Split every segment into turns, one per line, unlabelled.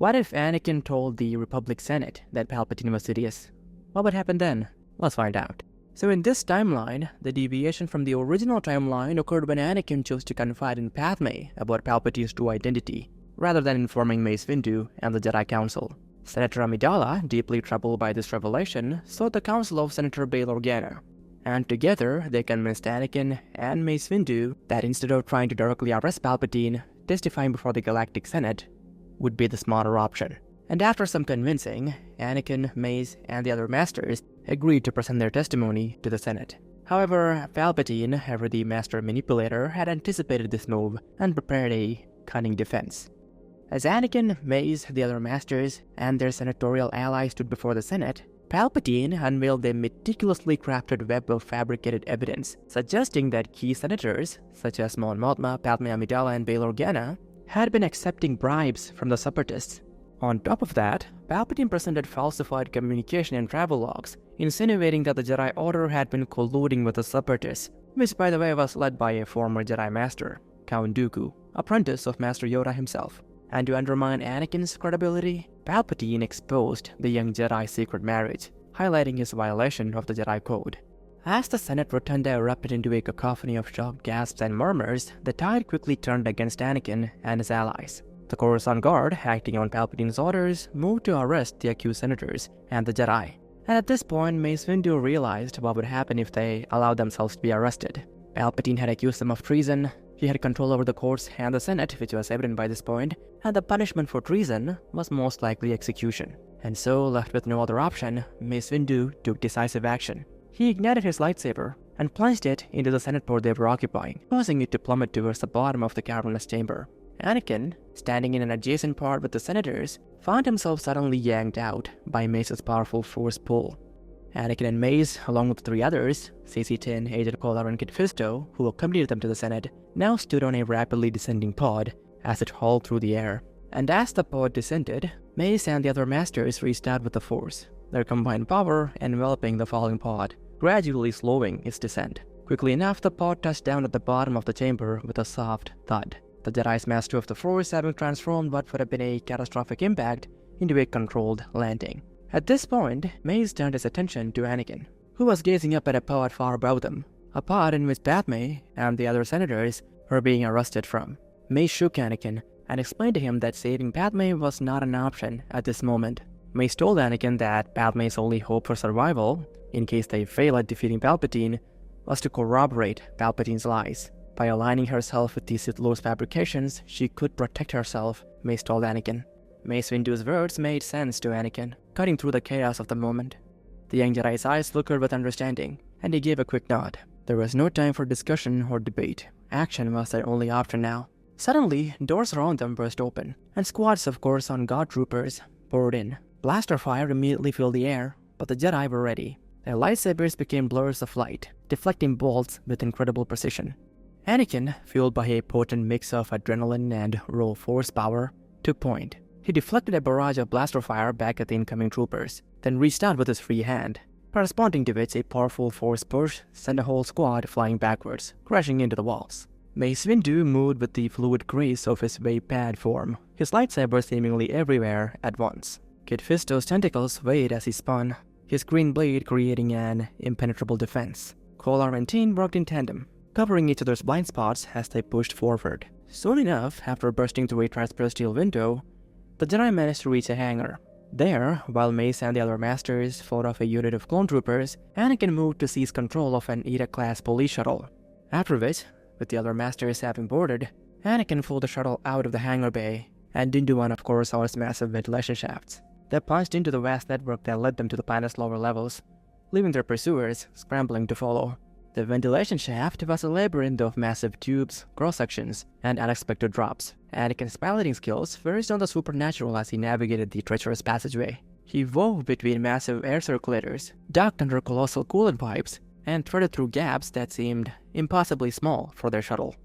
What if Anakin told the Republic Senate that Palpatine was Sidious? What would happen then? Let's find out. So in this timeline, the deviation from the original timeline occurred when Anakin chose to confide in Padme about Palpatine's true identity, rather than informing Mace Windu and the Jedi Council. Senator Amidala, deeply troubled by this revelation, sought the counsel of Senator Bail Organa, and together they convinced Anakin and Mace Windu that instead of trying to directly arrest Palpatine, testifying before the Galactic Senate would be the smarter option. And after some convincing, Anakin, Mace, and the other Masters agreed to present their testimony to the Senate. However, Palpatine, ever the Master Manipulator, had anticipated this move and prepared a cunning defense. As Anakin, Mace, the other Masters, and their senatorial allies stood before the Senate, Palpatine unveiled a meticulously crafted web of fabricated evidence, suggesting that key senators, such as Mon Mothma, Padme Amidala, and Bail Organa, had been accepting bribes from the Separatists. On top of that, Palpatine presented falsified communication and travel logs, insinuating that the Jedi Order had been colluding with the Separatists, which by the way was led by a former Jedi Master, Count Dooku, apprentice of Master Yoda himself. And to undermine Anakin's credibility, Palpatine exposed the young Jedi's secret marriage, highlighting his violation of the Jedi Code. As the Senate rotunda erupted into a cacophony of shocked gasps and murmurs, the tide quickly turned against Anakin and his allies. The Coruscant Guard, acting on Palpatine's orders, moved to arrest the accused senators and the Jedi. And at this point, Mace Windu realized what would happen if they allowed themselves to be arrested. Palpatine had accused them of treason, he had control over the courts and the Senate, which was evident by this point, and the punishment for treason was most likely execution. And so, left with no other option, Mace Windu took decisive action. He ignited his lightsaber and plunged it into the Senate port they were occupying, causing it to plummet towards the bottom of the cavernous chamber. Anakin, standing in an adjacent part with the senators, found himself suddenly yanked out by Mace's powerful force pull. Anakin and Mace, along with 3 others, CC-10, Agent Kolar, and Kit Fisto, who accompanied them to the Senate, now stood on a rapidly descending pod as it hauled through the air. And as the pod descended, Mace and the other Masters reached out with the Force, their combined power enveloping the falling pod, gradually slowing its descent. Quickly enough, the pod touched down at the bottom of the chamber with a soft thud. The Jedi's master of the Force having transformed what would have been a catastrophic impact into a controlled landing. At this point, Mace turned his attention to Anakin, who was gazing up at a pod far above them, a pod in which Padme and the other senators were being arrested from. Mace shook Anakin and explained to him that saving Padme was not an option at this moment. Mace told Anakin that Padme's only hope for survival, in case they fail at defeating Palpatine, was to corroborate Palpatine's lies. By aligning herself with the Sith Lord's fabrications, she could protect herself, Mace told Anakin. Mace Windu's words made sense to Anakin, cutting through the chaos of the moment. The young Jedi's eyes flickered with understanding, and he gave a quick nod. There was no time for discussion or debate. Action was their only option now. Suddenly, doors around them burst open, and squads of Coruscant Guard troopers poured in. Blaster fire immediately filled the air, but the Jedi were ready. Their lightsabers became blurs of light, deflecting bolts with incredible precision. Anakin, fueled by a potent mix of adrenaline and raw force power, took point. He deflected a barrage of blaster fire back at the incoming troopers, then reached out with his free hand, corresponding to which a powerful force push sent a whole squad flying backwards, crashing into the walls. Mace Windu moved with the fluid grace of his wave-pad form, his lightsaber seemingly everywhere at once. Kit Fisto's tentacles swayed as he spun, his green blade creating an impenetrable defense. Kolar and Teen worked in tandem, covering each other's blind spots as they pushed forward. Soon enough, after bursting through a terrestrial window, the Jedi managed to reach a hangar. There, while Mace and the other Masters fought off a unit of clone troopers, Anakin moved to seize control of an Eta-class police shuttle. After which, with the other Masters having boarded, Anakin pulled the shuttle out of the hangar bay and into one of Coruscant's massive ventilation shafts. They plunged into the vast network that led them to the planet's lower levels, leaving their pursuers scrambling to follow. The ventilation shaft was a labyrinth of massive tubes, cross-sections, and unexpected drops. Anakin's piloting skills verged on the supernatural as he navigated the treacherous passageway. He wove between massive air circulators, ducked under colossal coolant pipes, and threaded through gaps that seemed impossibly small for their shuttle.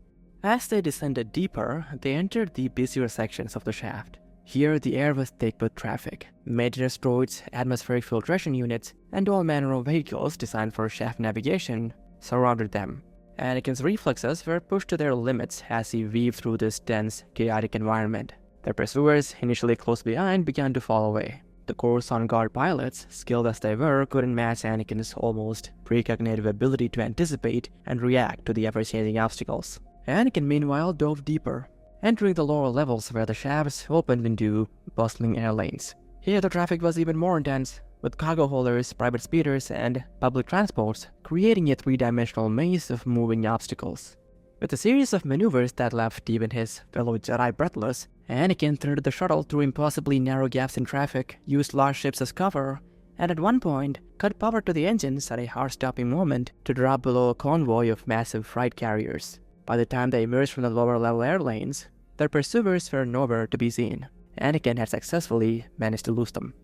As they descended deeper, they entered the busier sections of the shaft. Here, the air was thick with traffic. Maintenance droids, atmospheric filtration units, and all manner of vehicles designed for shaft navigation surrounded them. Anakin's reflexes were pushed to their limits as he weaved through this dense, chaotic environment. Their pursuers, initially close behind, began to fall away. The Coruscant Guard pilots, skilled as they were, couldn't match Anakin's almost precognitive ability to anticipate and react to the ever-changing obstacles. Anakin, meanwhile, dove deeper, entering the lower levels where the shafts opened into bustling air lanes. Here the traffic was even more intense, with cargo haulers, private speeders, and public transports creating a three-dimensional maze of moving obstacles. With a series of maneuvers that left even his fellow Jedi breathless, Anakin threaded the shuttle through impossibly narrow gaps in traffic, used large ships as cover, and at one point cut power to the engines at a heart-stopping moment to drop below a convoy of massive freight carriers. By the time they emerged from the lower-level air lanes, their pursuers were nowhere to be seen. Anakin had successfully managed to lose them.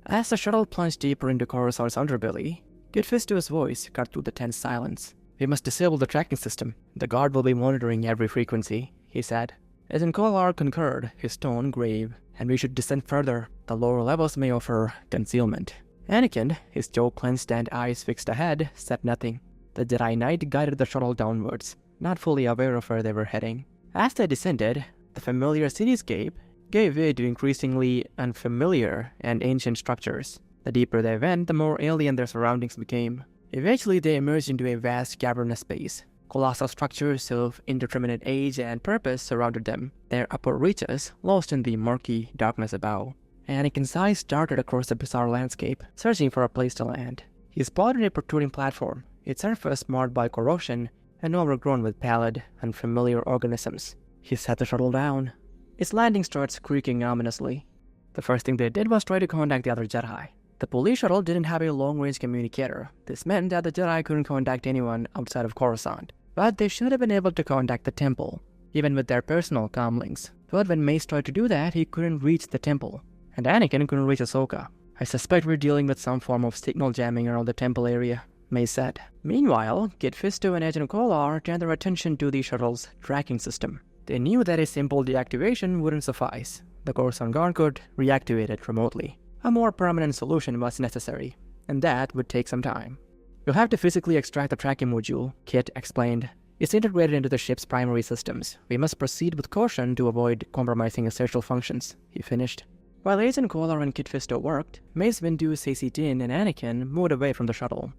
As the shuttle plunged deeper into Coruscant's underbelly, Kit Fisto's voice cut through the tense silence. "We must disable the tracking system. The guard will be monitoring every frequency," he said. Agent Kolar concurred, his tone grave. "And we should descend further. The lower levels may offer concealment." Anakin, his jaw clenched and eyes fixed ahead, said nothing. The Jedi Knight guided the shuttle downwards, not fully aware of where they were heading. As they descended, the familiar cityscape gave way to increasingly unfamiliar and ancient structures. The deeper they went, the more alien their surroundings became. Eventually, they emerged into a vast cavernous space. Colossal structures of indeterminate age and purpose surrounded them, their upper reaches lost in the murky darkness above. Anakin's eyes darted across the bizarre landscape, searching for a place to land. He spotted a protruding platform, its surface marred by corrosion and overgrown with pallid, unfamiliar organisms. He set the shuttle down, its landing struts creaking ominously. The first thing they did was try to contact the other Jedi. The police shuttle didn't have a long-range communicator. This meant that the Jedi couldn't contact anyone outside of Coruscant. But they should have been able to contact the temple, even with their personal comlinks. But when Mace tried to do that, he couldn't reach the temple, and Anakin couldn't reach Ahsoka. "I suspect we're dealing with some form of signal jamming around the temple area," Mace said. Meanwhile, Kit Fisto and Agent Kolar turned their attention to the shuttle's tracking system. They knew that a simple deactivation wouldn't suffice. The Coruscant Guard could reactivate it remotely. A more permanent solution was necessary, and that would take some time. "You'll have to physically extract the tracking module," Kit explained. "It's integrated into the ship's primary systems. We must proceed with caution to avoid compromising essential functions," he finished. While Agent Kolar and Kit Fisto worked, Mace Windu, Saesee Tiin, and Anakin moved away from the shuttle,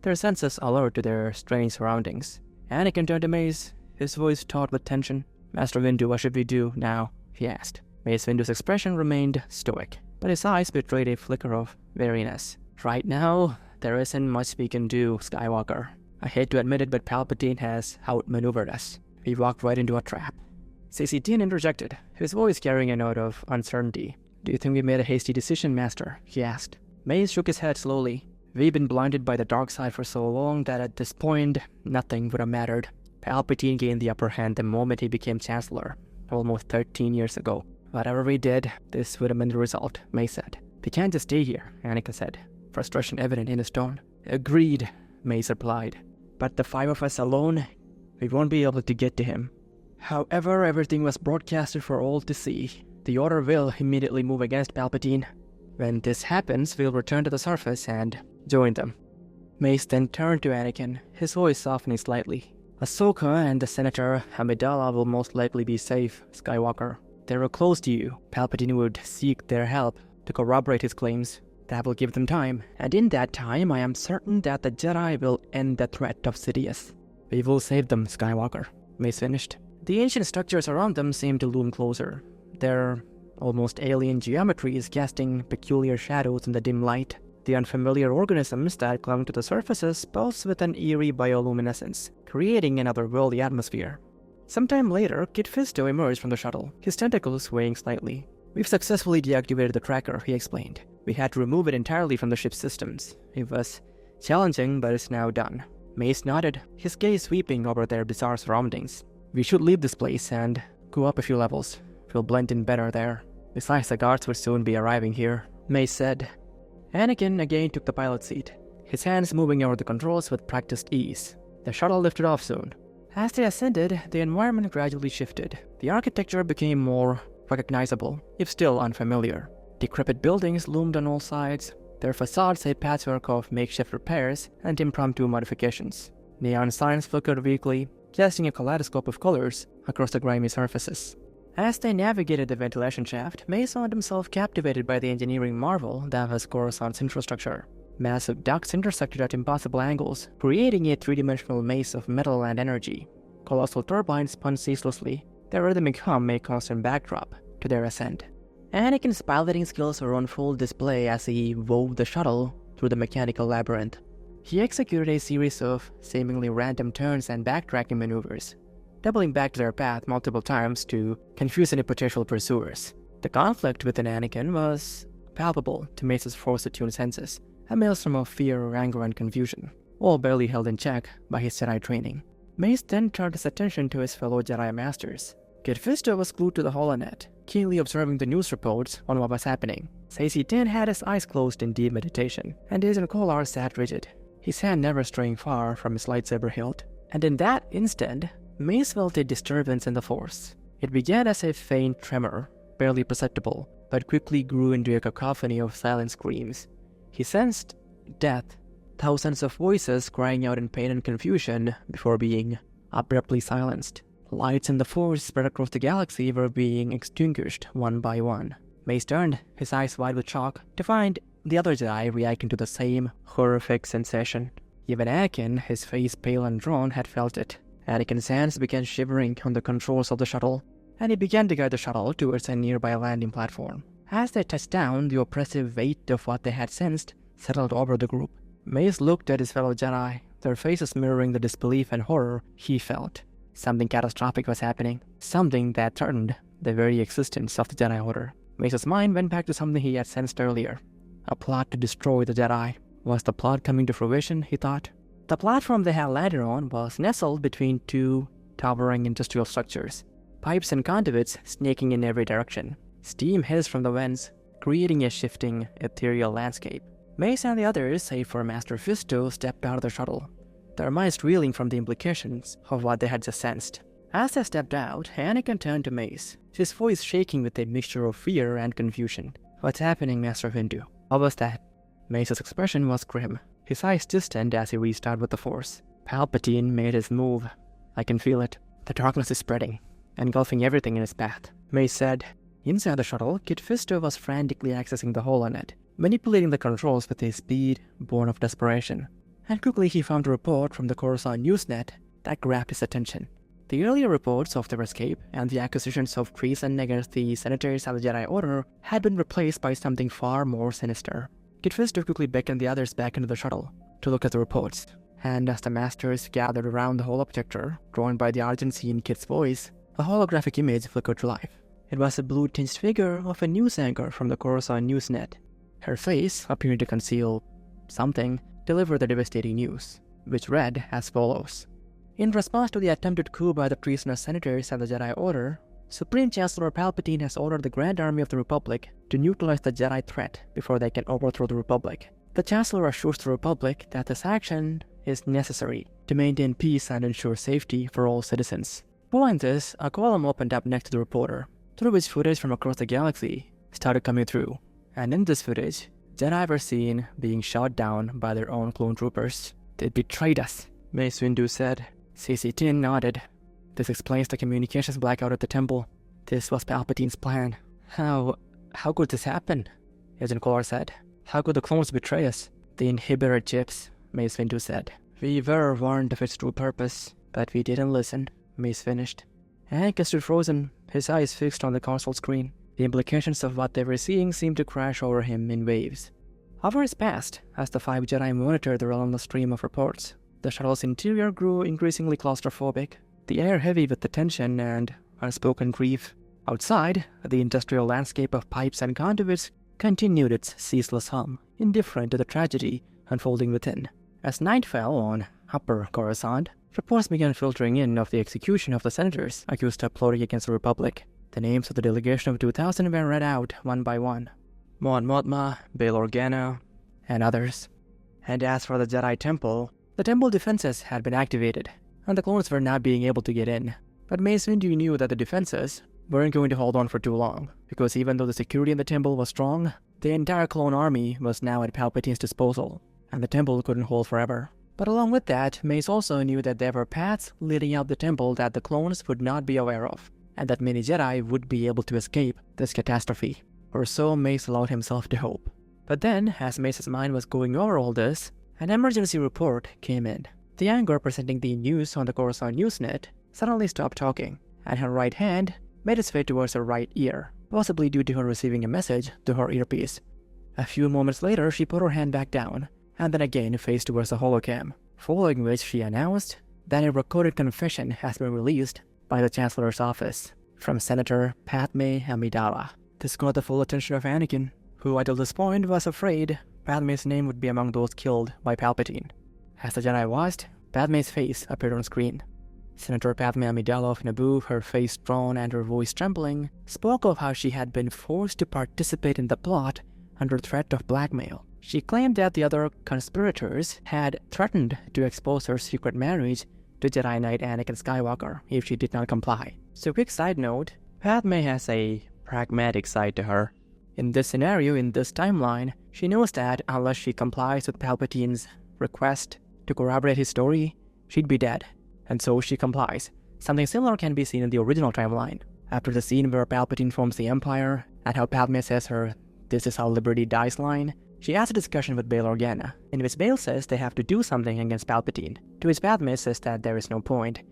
their senses alert to their strange surroundings. Anakin turned to Mace, his voice taut with tension. "Master Windu, what should we do now?" he asked. Mace Windu's expression remained stoic, but his eyes betrayed a flicker of wariness. "Right now, there isn't much we can do, Skywalker. I hate to admit it, but Palpatine has outmaneuvered us. We walked right into a trap." Saesee Tiin interjected, his voice carrying a note of uncertainty. "Do you think we made a hasty decision, Master?" he asked. Mace shook his head slowly. "We've been blinded by the dark side for so long that at this point, nothing would have mattered. Palpatine gained the upper hand the moment he became Chancellor, almost 13 years ago. Whatever we did, this would have been the result," Mace said. "We can't just stay here," Anakin said, frustration evident in his tone. "Agreed," Mace replied. "But the five of us alone, we won't be able to get to him. However, everything was broadcasted for all to see. The Order will immediately move against Palpatine. When this happens, we'll return to the surface and join them." Mace then turned to Anakin, his voice softening slightly. "Ahsoka and the Senator Amidala will most likely be safe, Skywalker. They were close to you. Palpatine would seek their help to corroborate his claims. That will give them time, and in that time I am certain that the Jedi will end the threat of Sidious." "We will save them, Skywalker," Mace finished. The ancient structures around them seemed to loom closer, their almost alien geometries casting peculiar shadows in the dim light. The unfamiliar organisms that clung to the surfaces pulsed with an eerie bioluminescence, creating an otherworldly atmosphere. Sometime later, Kit Fisto emerged from the shuttle, his tentacles swaying slightly. "We've successfully deactivated the tracker," he explained. "We had to remove it entirely from the ship's systems. It was challenging, but it's now done." Mace nodded, his gaze sweeping over their bizarre surroundings. "We should leave this place and go up a few levels. We'll blend in better there. Besides, the guards will soon be arriving here," Mace said. Anakin again took the pilot seat, his hands moving over the controls with practiced ease. The shuttle lifted off soon. As they ascended, the environment gradually shifted. The architecture became more recognizable, if still unfamiliar. Decrepit buildings loomed on all sides, their facades a patchwork of makeshift repairs and impromptu modifications. Neon signs flickered weakly, casting a kaleidoscope of colors across the grimy surfaces. As they navigated the ventilation shaft, Mace found himself captivated by the engineering marvel that was Coruscant's infrastructure. Massive ducts intersected at impossible angles, creating a three-dimensional maze of metal and energy. Colossal turbines spun ceaselessly, their rhythmic hum a constant backdrop to their ascent. Anakin's piloting skills were on full display as he wove the shuttle through the mechanical labyrinth. He executed a series of seemingly random turns and backtracking maneuvers, doubling back to their path multiple times to confuse any potential pursuers. The conflict within Anakin was palpable to Mace's force-attuned senses, a maelstrom of fear, anger, and confusion, all barely held in check by his Jedi training. Mace then turned his attention to his fellow Jedi Masters. Kit Fisto was glued to the holonet, keenly observing the news reports on what was happening. Saesee Tiin had his eyes closed in deep meditation, and Agent Kolar sat rigid, his hand never straying far from his lightsaber hilt. And in that instant, Mace felt a disturbance in the Force. It began as a faint tremor, barely perceptible, but quickly grew into a cacophony of silent screams. He sensed death, thousands of voices crying out in pain and confusion before being abruptly silenced. Lights in the Force spread across the galaxy were being extinguished one by one. Mace turned, his eyes wide with shock, to find the other Jedi reacting to the same horrific sensation. Even Anakin, his face pale and drawn, had felt it. Anakin's hands began shivering on the controls of the shuttle, and he began to guide the shuttle towards a nearby landing platform. As they touched down, the oppressive weight of what they had sensed settled over the group. Mace looked at his fellow Jedi, their faces mirroring the disbelief and horror he felt. Something catastrophic was happening, something that threatened the very existence of the Jedi Order. Mace's mind went back to something he had sensed earlier. A plot to destroy the Jedi. Was the plot coming to fruition, he thought? The platform they had landed on was nestled between two towering industrial structures, pipes and conduits snaking in every direction. Steam hissed from the vents, creating a shifting, ethereal landscape. Mace and the others, save for Master Fisto, stepped out of the shuttle, their minds reeling from the implications of what they had just sensed. As they stepped out, Anakin turned to Mace, his voice shaking with a mixture of fear and confusion. "What's happening, Master Windu? What was that?" Mace's expression was grim, his eyes distant as he reached out with the Force. "Palpatine made his move. I can feel it. The darkness is spreading, engulfing everything in its path," Mace said. Inside the shuttle, Kit Fisto was frantically accessing the holonet, manipulating the controls with a speed born of desperation. And quickly he found a report from the Coruscant Newsnet that grabbed his attention. The earlier reports of their escape and the accusations of treason against the senators of the Jedi Order had been replaced by something far more sinister. Kit Fisto quickly beckoned the others back into the shuttle to look at the reports, and as the Masters gathered around the holoprojector, drawn by the urgency in Kit's voice, a holographic image flickered to life. It was a blue-tinged figure of a news anchor from the Coruscant Newsnet. Her face, appearing to conceal something, delivered the devastating news, which read as follows. In response to the attempted coup by the treasonous senators of the Jedi Order, Supreme Chancellor Palpatine has ordered the Grand Army of the Republic to neutralize the Jedi threat before they can overthrow the Republic. The Chancellor assures the Republic that this action is necessary to maintain peace and ensure safety for all citizens. Following this, a column opened up next to the reporter, through which footage from across the galaxy started coming through. And in this footage, Jedi were seen being shot down by their own clone troopers. "They betrayed us," Mace Windu said. Saesee Tiin nodded. "This explains the communications blackout at the temple. This was Palpatine's plan." How could this happen?" Agent Kolar said. "How could the clones betray us?" "The inhibitor chips," Mace Windu said. "We were warned of its true purpose, but we didn't listen," Mace finished. Anakin stood frozen, his eyes fixed on the console screen. The implications of what they were seeing seemed to crash over him in waves. Hours passed as the 5 Jedi monitored the relentless stream of reports. The shuttle's interior grew increasingly claustrophobic, the air heavy with the tension and unspoken grief. Outside, the industrial landscape of pipes and conduits continued its ceaseless hum, indifferent to the tragedy unfolding within. As night fell on Upper Coruscant, reports began filtering in of the execution of the senators accused of plotting against the Republic. The names of the delegation of 2,000 were read out one by one. Mon Mothma, Bail Organa, and others. And as for the Jedi Temple, the temple defenses had been activated, and the clones were not being able to get in. But Mace Windu knew that the defenses weren't going to hold on for too long, because even though the security in the temple was strong, the entire clone army was now at Palpatine's disposal, and the temple couldn't hold forever. But along with that, Mace also knew that there were paths leading out the temple that the clones would not be aware of, and that many Jedi would be able to escape this catastrophe, or so Mace allowed himself to hope. But then, as Mace's mind was going over all this, an emergency report came in. The anchor presenting the news on the Coruscant Newsnet suddenly stopped talking, and her right hand made its way towards her right ear, possibly due to her receiving a message to her earpiece. A few moments later, she put her hand back down, and then again faced towards the holocam, following which she announced that a recorded confession has been released by the Chancellor's office from Senator Padme Amidala. This got the full attention of Anakin, who until this point was afraid Padme's name would be among those killed by Palpatine. As the Jedi watched, Padme's face appeared on screen. Senator Padme Amidala of Naboo, her face drawn and her voice trembling, spoke of how she had been forced to participate in the plot under threat of blackmail. She claimed that the other conspirators had threatened to expose her secret marriage to Jedi Knight Anakin Skywalker if she did not comply. So quick side note, Padme has a pragmatic side to her. In this scenario, in this timeline, she knows that unless she complies with Palpatine's request to corroborate his story, she'd be dead. And so she complies. Something similar can be seen in the original timeline. After the scene where Palpatine forms the Empire, and how Padme says her "this is how liberty dies" line, she has a discussion with Bail Organa, in which Bail says they have to do something against Palpatine, to which Padme says that there is no point,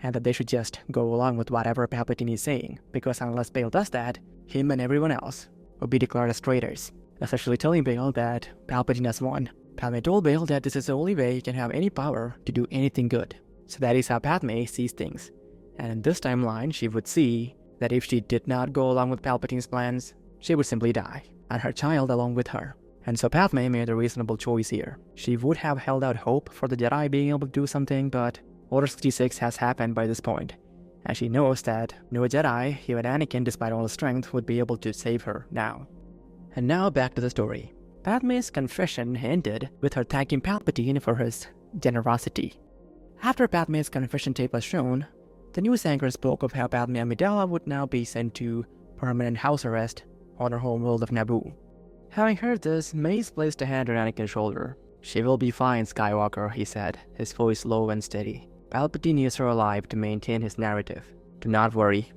and that they should just go along with whatever Palpatine is saying, because unless Bail does that, him and everyone else will be declared as traitors, essentially telling Bail that Palpatine has won. Padme told Bail that this is the only way he can have any power to do anything good. So that is how Padme sees things. And in this timeline, she would see that if she did not go along with Palpatine's plans, she would simply die, and her child along with her. And so Padme made a reasonable choice here. She would have held out hope for the Jedi being able to do something, but Order 66 has happened by this point, and she knows that no Jedi, even Anakin despite all his strength, would be able to save her now. And now back to the story. Padme's confession ended with her thanking Palpatine for his generosity. After Padme's confession tape was shown, the news anchor spoke of how Padme Amidala would now be sent to permanent house arrest on her homeworld of Naboo. Having heard this, Mace placed a hand on Anakin's shoulder. "She will be fine, Skywalker," he said, his voice low and steady. "Palpatine needs her alive to maintain his narrative. Do not worry."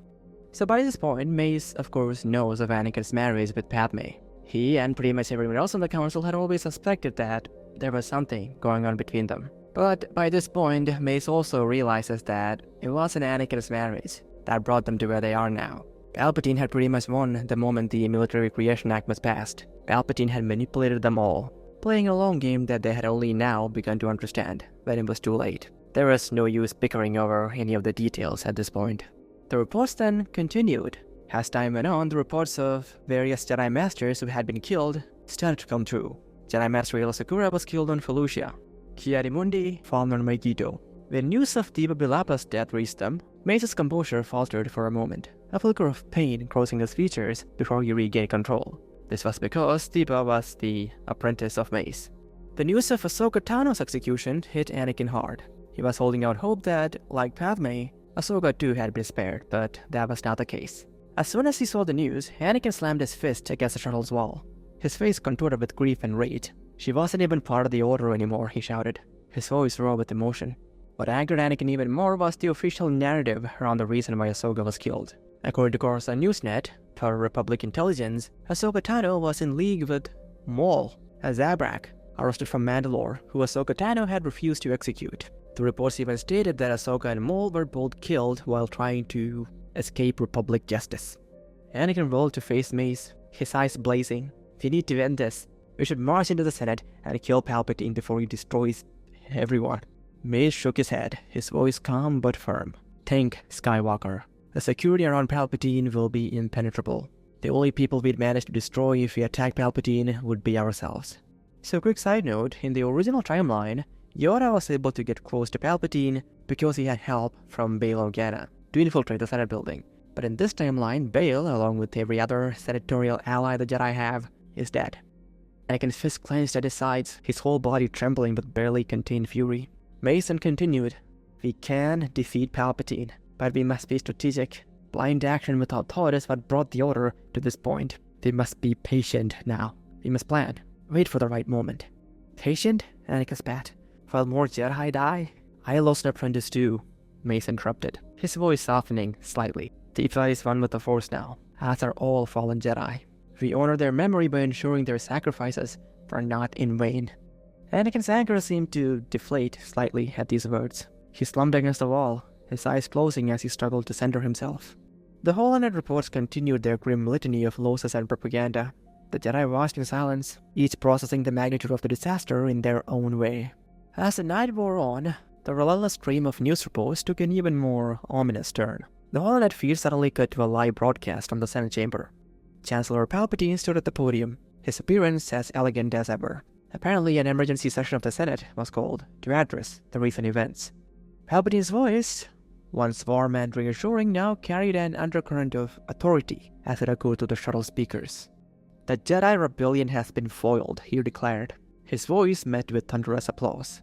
So by this point, Mace, of course, knows of Anakin's marriage with Padme. He and pretty much everyone else on the council had always suspected that there was something going on between them. But by this point, Mace also realizes that it wasn't Anakin's marriage that brought them to where they are now. Palpatine had pretty much won the moment the Military Creation Act was passed. Palpatine had manipulated them all, playing a long game that they had only now begun to understand, when it was too late. There was no use bickering over any of the details at this point. The reports then continued. As time went on, the reports of various Jedi Masters who had been killed started to come true. Jedi Master Aayla Secura was killed on Felucia. Ki-Adi-Mundi fallen on Megiddo. When news of Tiba Bilapa's death reached them, Mace's composure faltered for a moment, a flicker of pain crossing his features before he regained control. This was because Tiba was the apprentice of Mace. The news of Ahsoka Tano's execution hit Anakin hard. He was holding out hope that, like Padme, Ahsoka too had been spared, but that was not the case. As soon as he saw the news, Anakin slammed his fist against the shuttle's wall, his face contorted with grief and rage. "She wasn't even part of the Order anymore," he shouted, his voice raw with emotion. What angered Anakin even more was the official narrative around the reason why Ahsoka was killed. According to Coruscant Newsnet, per Republic intelligence, Ahsoka Tano was in league with Maul, a Zabrak, arrested from Mandalore, who Ahsoka Tano had refused to execute. The reports even stated that Ahsoka and Maul were both killed while trying to escape Republic justice. Anakin rolled to face Mace, his eyes blazing. "We need to end this. We should march into the Senate and kill Palpatine before he destroys everyone." Mace shook his head, his voice calm but firm. "Think, Skywalker. The security around Palpatine will be impenetrable. The only people we'd manage to destroy if we attack Palpatine would be ourselves." So quick side note, in the original timeline, Yoda was able to get close to Palpatine because he had help from Bail Organa to infiltrate the Senate building. But in this timeline, Bail, along with every other senatorial ally the Jedi have, is dead. Anakin's fist clenched at his sides, his whole body trembling with barely contained fury. Mason continued, "We can defeat Palpatine, but we must be strategic. Blind action without thought is what brought the Order to this point. We must be patient now. We must plan. Wait for the right moment." "Patient?" Anakin spat. "While more Jedi die?" "I lost an apprentice too," Mace interrupted, his voice softening slightly. The Sith is one with the Force now, as are all fallen Jedi. We honor their memory by ensuring their sacrifices were not in vain. Anakin's anger seemed to deflate slightly at these words. He slumped against the wall, his eyes closing as he struggled to center himself. The Holonet reports continued their grim litany of losses and propaganda. The Jedi watched in silence, each processing the magnitude of the disaster in their own way. As the night wore on, the relentless stream of news reports took an even more ominous turn. The Holonet feed suddenly cut to a live broadcast from the Senate chamber. Chancellor Palpatine stood at the podium, his appearance as elegant as ever. Apparently, an emergency session of the Senate was called to address the recent events. Palpatine's voice, once warm and reassuring, now carried an undercurrent of authority as it echoed through the shuttle speakers. The Jedi rebellion has been foiled, he declared. His voice met with thunderous applause.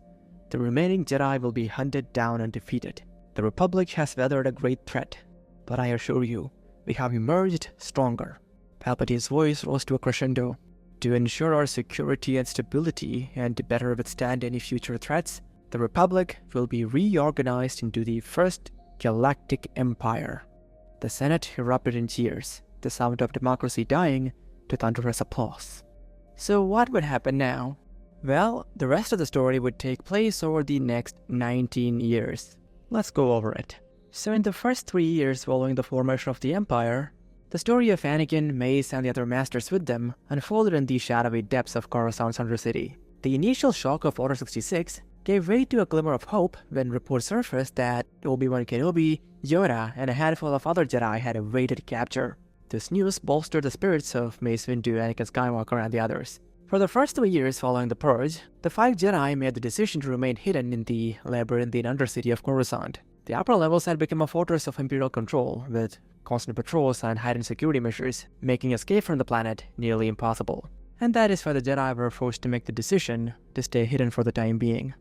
The remaining Jedi will be hunted down and defeated. The Republic has weathered a great threat, but I assure you, we have emerged stronger. Palpatine's voice rose to a crescendo. To ensure our security and stability, and to better withstand any future threats, the Republic will be reorganized into the First Galactic Empire. The Senate erupted in cheers, the sound of democracy dying to thunderous applause. So what would happen now? Well, the rest of the story would take place over the next 19 years. Let's go over it. So in the first 3 years following the formation of the Empire, the story of Anakin, Mace, and the other masters with them unfolded in the shadowy depths of Coruscant's Undercity. The initial shock of Order 66 gave way to a glimmer of hope when reports surfaced that Obi-Wan Kenobi, Yoda, and a handful of other Jedi had awaited capture. This news bolstered the spirits of Mace Windu, Anakin Skywalker, and the others. For the first 3 years following the Purge, the 5 Jedi made the decision to remain hidden in the labyrinthine Undercity of Coruscant. The upper levels had become a fortress of Imperial control, with constant patrols and heightened security measures, making escape from the planet nearly impossible. And that is why the Jedi were forced to make the decision to stay hidden for the time being.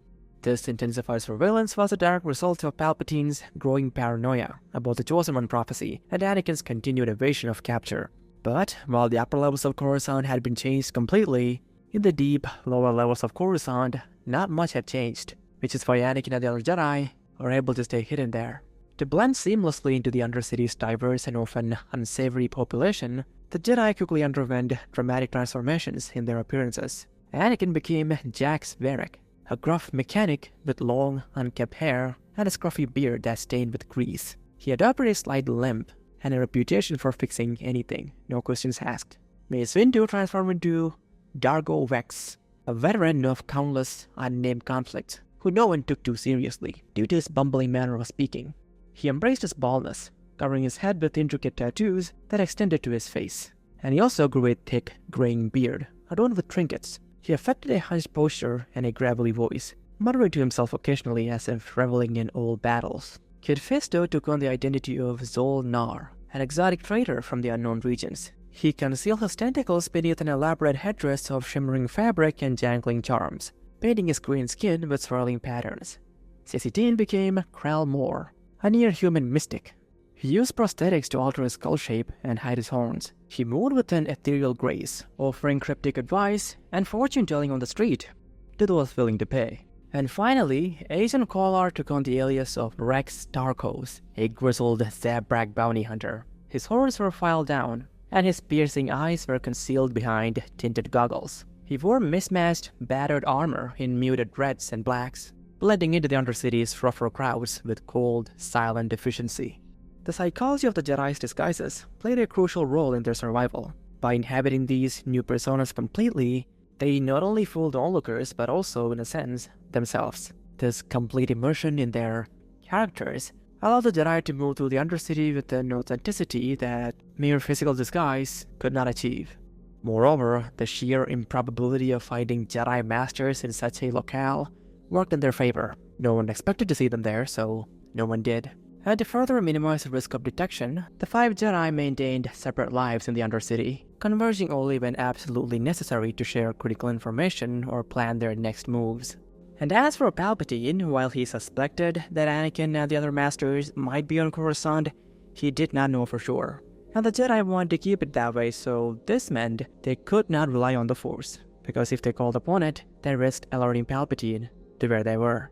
This intensified surveillance was a direct result of Palpatine's growing paranoia about the Chosen One prophecy and Anakin's continued evasion of capture. But while the upper levels of Coruscant had been changed completely, in the deep, lower levels of Coruscant, not much had changed, which is why Anakin and the other Jedi were able to stay hidden there. To blend seamlessly into the Undercity's diverse and often unsavory population, the Jedi quickly underwent dramatic transformations in their appearances. Anakin became Jax Varric, a gruff mechanic with long, unkempt hair and a scruffy beard that stained with grease. He adopted a slight limp and a reputation for fixing anything, no questions asked. Mace Windu transformed into Dargo Vex, a veteran of countless unnamed conflicts who no one took too seriously due to his bumbling manner of speaking. He embraced his baldness, covering his head with intricate tattoos that extended to his face, and he also grew a thick, graying beard, adorned with trinkets. He affected a hunched posture and a gravelly voice, muttering to himself occasionally as if reveling in old battles. Kid Fisto took on the identity of Zol Nar, an exotic trader from the unknown regions. He concealed his tentacles beneath an elaborate headdress of shimmering fabric and jangling charms, painting his green skin with swirling patterns. Sassy Teen became Krell Moore, a near-human mystic. He used prosthetics to alter his skull shape and hide his horns. He moved with an ethereal grace, offering cryptic advice and fortune-telling on the street to those willing to pay. And finally, Asian Collar took on the alias of Rex Tarkos, a grizzled Zabrak bounty hunter. His horns were filed down, and his piercing eyes were concealed behind tinted goggles. He wore mismatched, battered armor in muted reds and blacks, blending into the Undercity's rougher crowds with cold, silent efficiency. The psychology of the Jedi's disguises played a crucial role in their survival. By inhabiting these new personas completely, they not only fooled onlookers but also, in a sense, themselves. This complete immersion in their characters allowed the Jedi to move through the Undercity with an authenticity that mere physical disguise could not achieve. Moreover, the sheer improbability of finding Jedi Masters in such a locale worked in their favor. No one expected to see them there, so no one did. And to further minimize the risk of detection, the 5 Jedi maintained separate lives in the Undercity, converging only when absolutely necessary to share critical information or plan their next moves. And as for Palpatine, while he suspected that Anakin and the other Masters might be on Coruscant, he did not know for sure. And the Jedi wanted to keep it that way, so this meant they could not rely on the Force, because if they called upon it, they risked alerting Palpatine to where they were.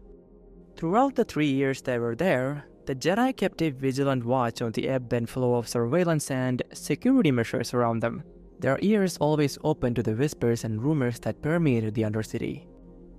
Throughout the 3 years they were there, the Jedi kept a vigilant watch on the ebb and flow of surveillance and security measures around them, their ears always open to the whispers and rumors that permeated the Undercity.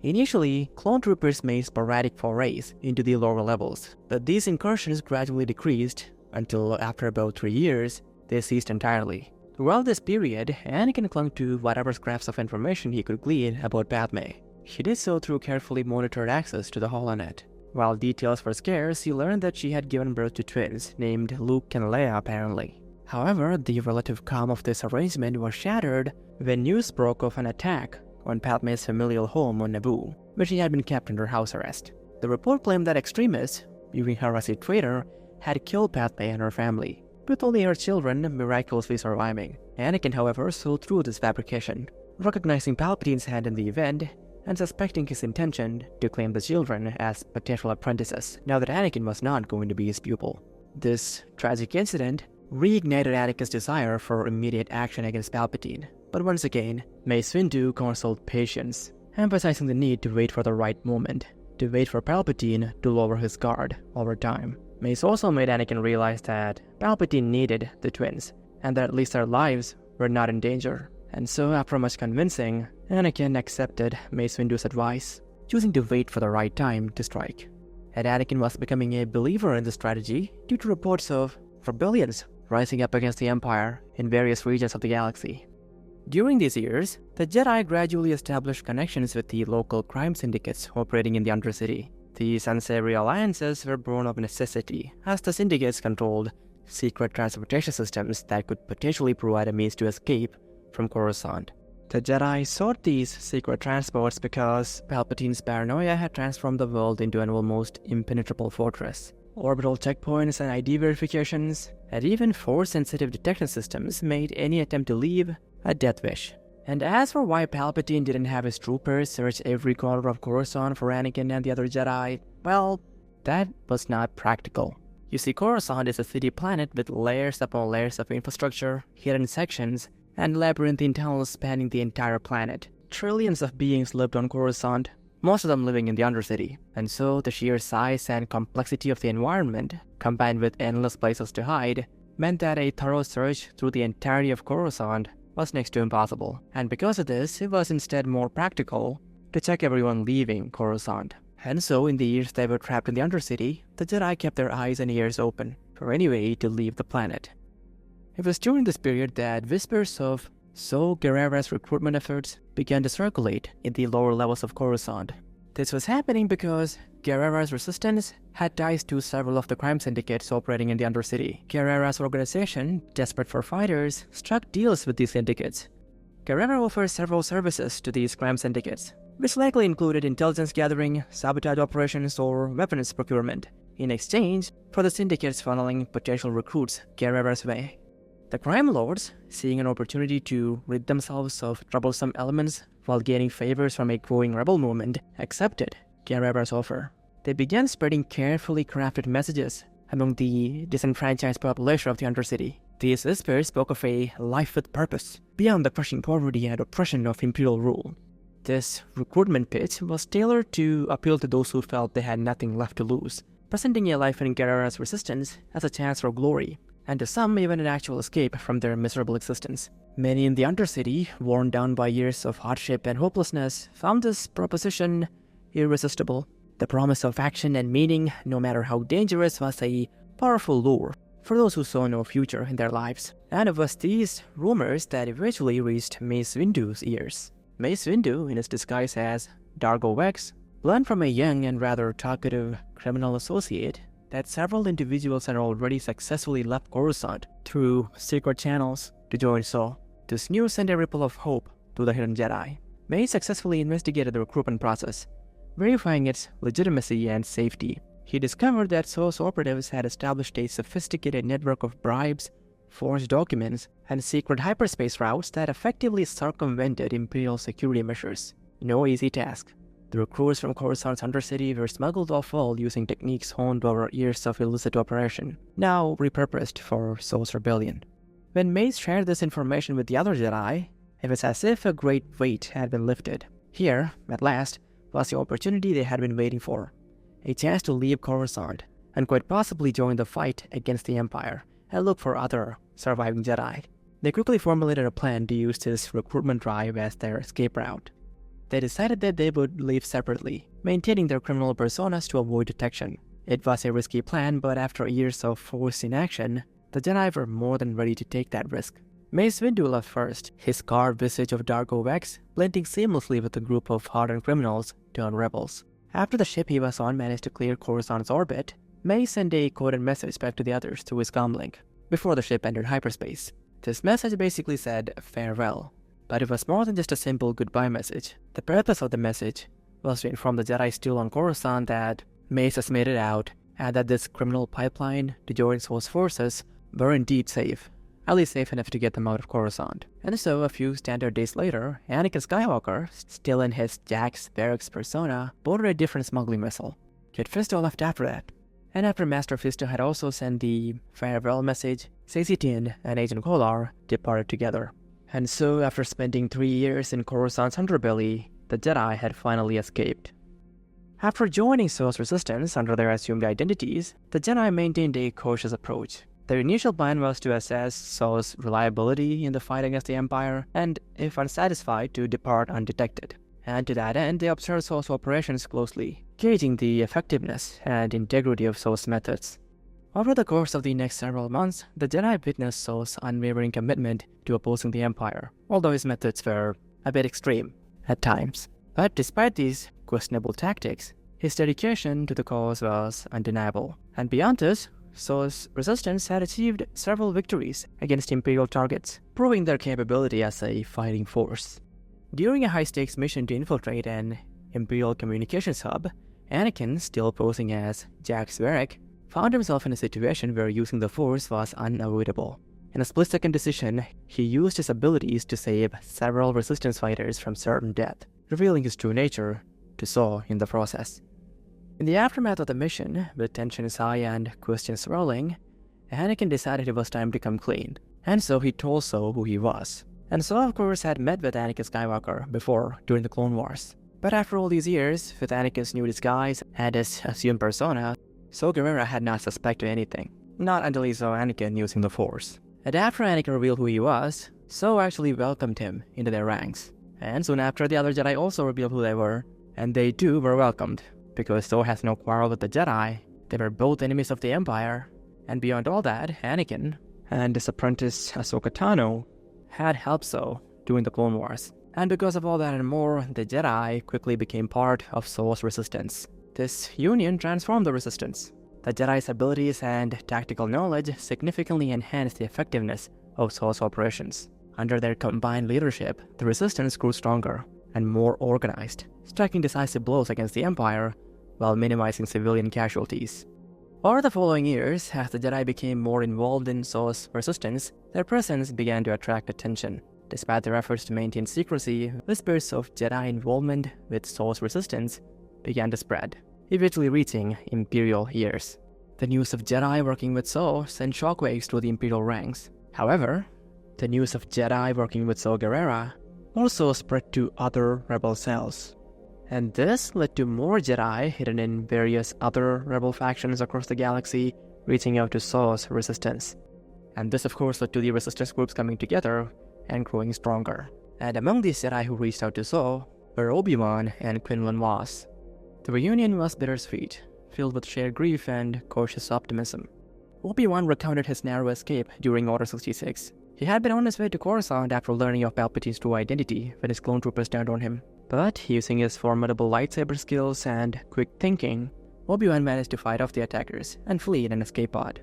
Initially, clone troopers made sporadic forays into the lower levels, but these incursions gradually decreased until after about 3 years, they ceased entirely. Throughout this period, Anakin clung to whatever scraps of information he could glean about Padme. He did so through carefully monitored access to the holonet. While details were scarce, he learned that she had given birth to twins, named Luke and Leia apparently. However, the relative calm of this arrangement was shattered when news broke of an attack on Padme's familial home on Naboo, where she had been kept under house arrest. The report claimed that extremists, viewing her as a traitor, had killed Padme and her family, with only her children miraculously surviving. Anakin, however, saw through this fabrication, recognizing Palpatine's hand in the event and suspecting his intention to claim the children as potential apprentices, now that Anakin was not going to be his pupil. This tragic incident reignited Anakin's desire for immediate action against Palpatine, but once again, Mace Windu counseled patience, emphasizing the need to wait for the right moment, to wait for Palpatine to lower his guard over time. Mace also made Anakin realize that Palpatine needed the twins, and that at least their lives were not in danger. And so, after much convincing, Anakin accepted Mace Windu's advice, choosing to wait for the right time to strike. And Anakin was becoming a believer in the strategy due to reports of rebellions rising up against the Empire in various regions of the galaxy. During these years, the Jedi gradually established connections with the local crime syndicates operating in the Undercity. These unsavory alliances were born of necessity, as the syndicates controlled secret transportation systems that could potentially provide a means to escape from Coruscant. The Jedi sought these secret transports because Palpatine's paranoia had transformed the world into an almost impenetrable fortress. Orbital checkpoints and ID verifications, and even Force-sensitive detection systems made any attempt to leave a death wish. And as for why Palpatine didn't have his troopers search every corner of Coruscant for Anakin and the other Jedi, well, that was not practical. You see, Coruscant is a city planet with layers upon layers of infrastructure, hidden sections, and labyrinthine tunnels spanning the entire planet. Trillions of beings lived on Coruscant, most of them living in the Undercity, and so the sheer size and complexity of the environment, combined with endless places to hide, meant that a thorough search through the entirety of Coruscant was next to impossible. And because of this, it was instead more practical to check everyone leaving Coruscant. And so, in the years they were trapped in the Undercity, the Jedi kept their eyes and ears open for any way to leave the planet. It was during this period that whispers of Saw Gerrera's recruitment efforts began to circulate in the lower levels of Coruscant. This was happening because Gerrera's resistance had ties to several of the crime syndicates operating in the Undercity. Gerrera's organization, desperate for fighters, struck deals with these syndicates. Gerrera offers several services to these crime syndicates, which likely included intelligence gathering, sabotage operations, or weapons procurement, in exchange for the syndicates funneling potential recruits Gerrera's way. The crime lords, seeing an opportunity to rid themselves of troublesome elements while gaining favors from a growing rebel movement, accepted Gerrera's offer. They began spreading carefully crafted messages among the disenfranchised population of the Undercity. These whispers spoke of a life with purpose, beyond the crushing poverty and oppression of imperial rule. This recruitment pitch was tailored to appeal to those who felt they had nothing left to lose, presenting a life in Gerrera's resistance as a chance for glory, and to some even an actual escape from their miserable existence. Many in the Undercity, worn down by years of hardship and hopelessness, found this proposition irresistible. The promise of action and meaning, no matter how dangerous, was a powerful lure for those who saw no future in their lives. And it was these rumors that eventually reached Mace Windu's ears. Mace Windu, in his disguise as Dargo Vex, learned from a young and rather talkative criminal associate that several individuals had already successfully left Coruscant through secret channels to join Saw. This news sent a ripple of hope to the hidden Jedi. Mace successfully investigated the recruitment process, verifying its legitimacy and safety. He discovered that Saw's operatives had established a sophisticated network of bribes, forged documents, and secret hyperspace routes that effectively circumvented Imperial security measures. No easy task. The recruits from Coruscant's Undercity were smuggled off-world using techniques honed over years of illicit operation, now repurposed for Saw's rebellion. When Mace shared this information with the other Jedi, it was as if a great weight had been lifted. Here, at last, was the opportunity they had been waiting for. A chance to leave Coruscant and quite possibly join the fight against the Empire and look for other surviving Jedi. They quickly formulated a plan to use this recruitment drive as their escape route. They decided that they would leave separately, maintaining their criminal personas to avoid detection. It was a risky plan, but after years of Force in action, the Jedi were more than ready to take that risk. Mace Windu left first, his scarred visage of Darko Vex blending seamlessly with a group of hardened criminals turned rebels. After the ship he was on managed to clear Coruscant's orbit, Mace sent a coded message back to the others through his comlink before the ship entered hyperspace. This message basically said farewell, but it was more than just a simple goodbye message. The purpose of the message was to inform the Jedi still on Coruscant that Mace has made it out and that this criminal pipeline to join Soul's forces were indeed safe, at least safe enough to get them out of Coruscant. And so a few standard days later, Anakin Skywalker, still in his Jax Barracks persona, boarded a different smuggling vessel. Kit Fisto left after that. And after Master Fisto had also sent the farewell message, Saesee Tiin and Agent Kolar departed together. And so after spending 3 years in Coruscant's underbelly, the Jedi had finally escaped. After joining Soul's resistance under their assumed identities, the Jedi maintained a cautious approach. Their initial plan was to assess Soul's reliability in the fight against the Empire, and if unsatisfied, to depart undetected. And to that end, they observed Soul's operations closely, gauging the effectiveness and integrity of Soul's methods. Over the course of the next several months, the Jedi witnessed Soul's unwavering commitment to opposing the Empire, although his methods were a bit extreme at times. But despite these questionable tactics, his dedication to the cause was undeniable. And beyond this, Soul's resistance had achieved several victories against Imperial targets, proving their capability as a fighting force. During a high-stakes mission to infiltrate an Imperial communications hub, Anakin, still posing as Jax Varric, found himself in a situation where using the Force was unavoidable. In a split-second decision, he used his abilities to save several Resistance fighters from certain death, revealing his true nature to Saw in the process. In the aftermath of the mission, with tensions high and questions swirling, Anakin decided it was time to come clean, and so he told Saw who he was. And Saw, of course, had met with Anakin Skywalker before, during the Clone Wars. But after all these years, with Anakin's new disguise and his assumed persona, Saw Gerrera had not suspected anything. Not until he saw Anakin using the Force. And after Anakin revealed who he was, Saw actually welcomed him into their ranks. And soon after, the other Jedi also revealed who they were, and they too were welcomed. Because Saw has no quarrel with the Jedi, they were both enemies of the Empire, and beyond all that, Anakin and his apprentice Ahsoka Tano had helped Saw during the Clone Wars. And because of all that and more, the Jedi quickly became part of Saw's resistance. This union transformed the resistance. The Jedi's abilities and tactical knowledge significantly enhanced the effectiveness of Saw's operations. Under their combined leadership, the resistance grew stronger and more organized, striking decisive blows against the Empire while minimizing civilian casualties. Over the following years, as the Jedi became more involved in Saw's resistance, their presence began to attract attention. Despite their efforts to maintain secrecy, whispers of Jedi involvement with Saw's resistance began to spread, eventually reaching Imperial ears. The news of Jedi working with Saw sent shockwaves through the Imperial ranks. However, the news of Jedi working with Saw Gerrera also spread to other rebel cells. And this led to more Jedi hidden in various other rebel factions across the galaxy, reaching out to Saw's resistance. And this of course led to the resistance groups coming together and growing stronger. And among these Jedi who reached out to Saw were Obi-Wan and Quinlan Vos. The reunion was bittersweet, filled with shared grief and cautious optimism. Obi-Wan recounted his narrow escape during Order 66. He had been on his way to Coruscant after learning of Palpatine's true identity when his clone troopers turned on him. But, using his formidable lightsaber skills and quick thinking, Obi-Wan managed to fight off the attackers and flee in an escape pod.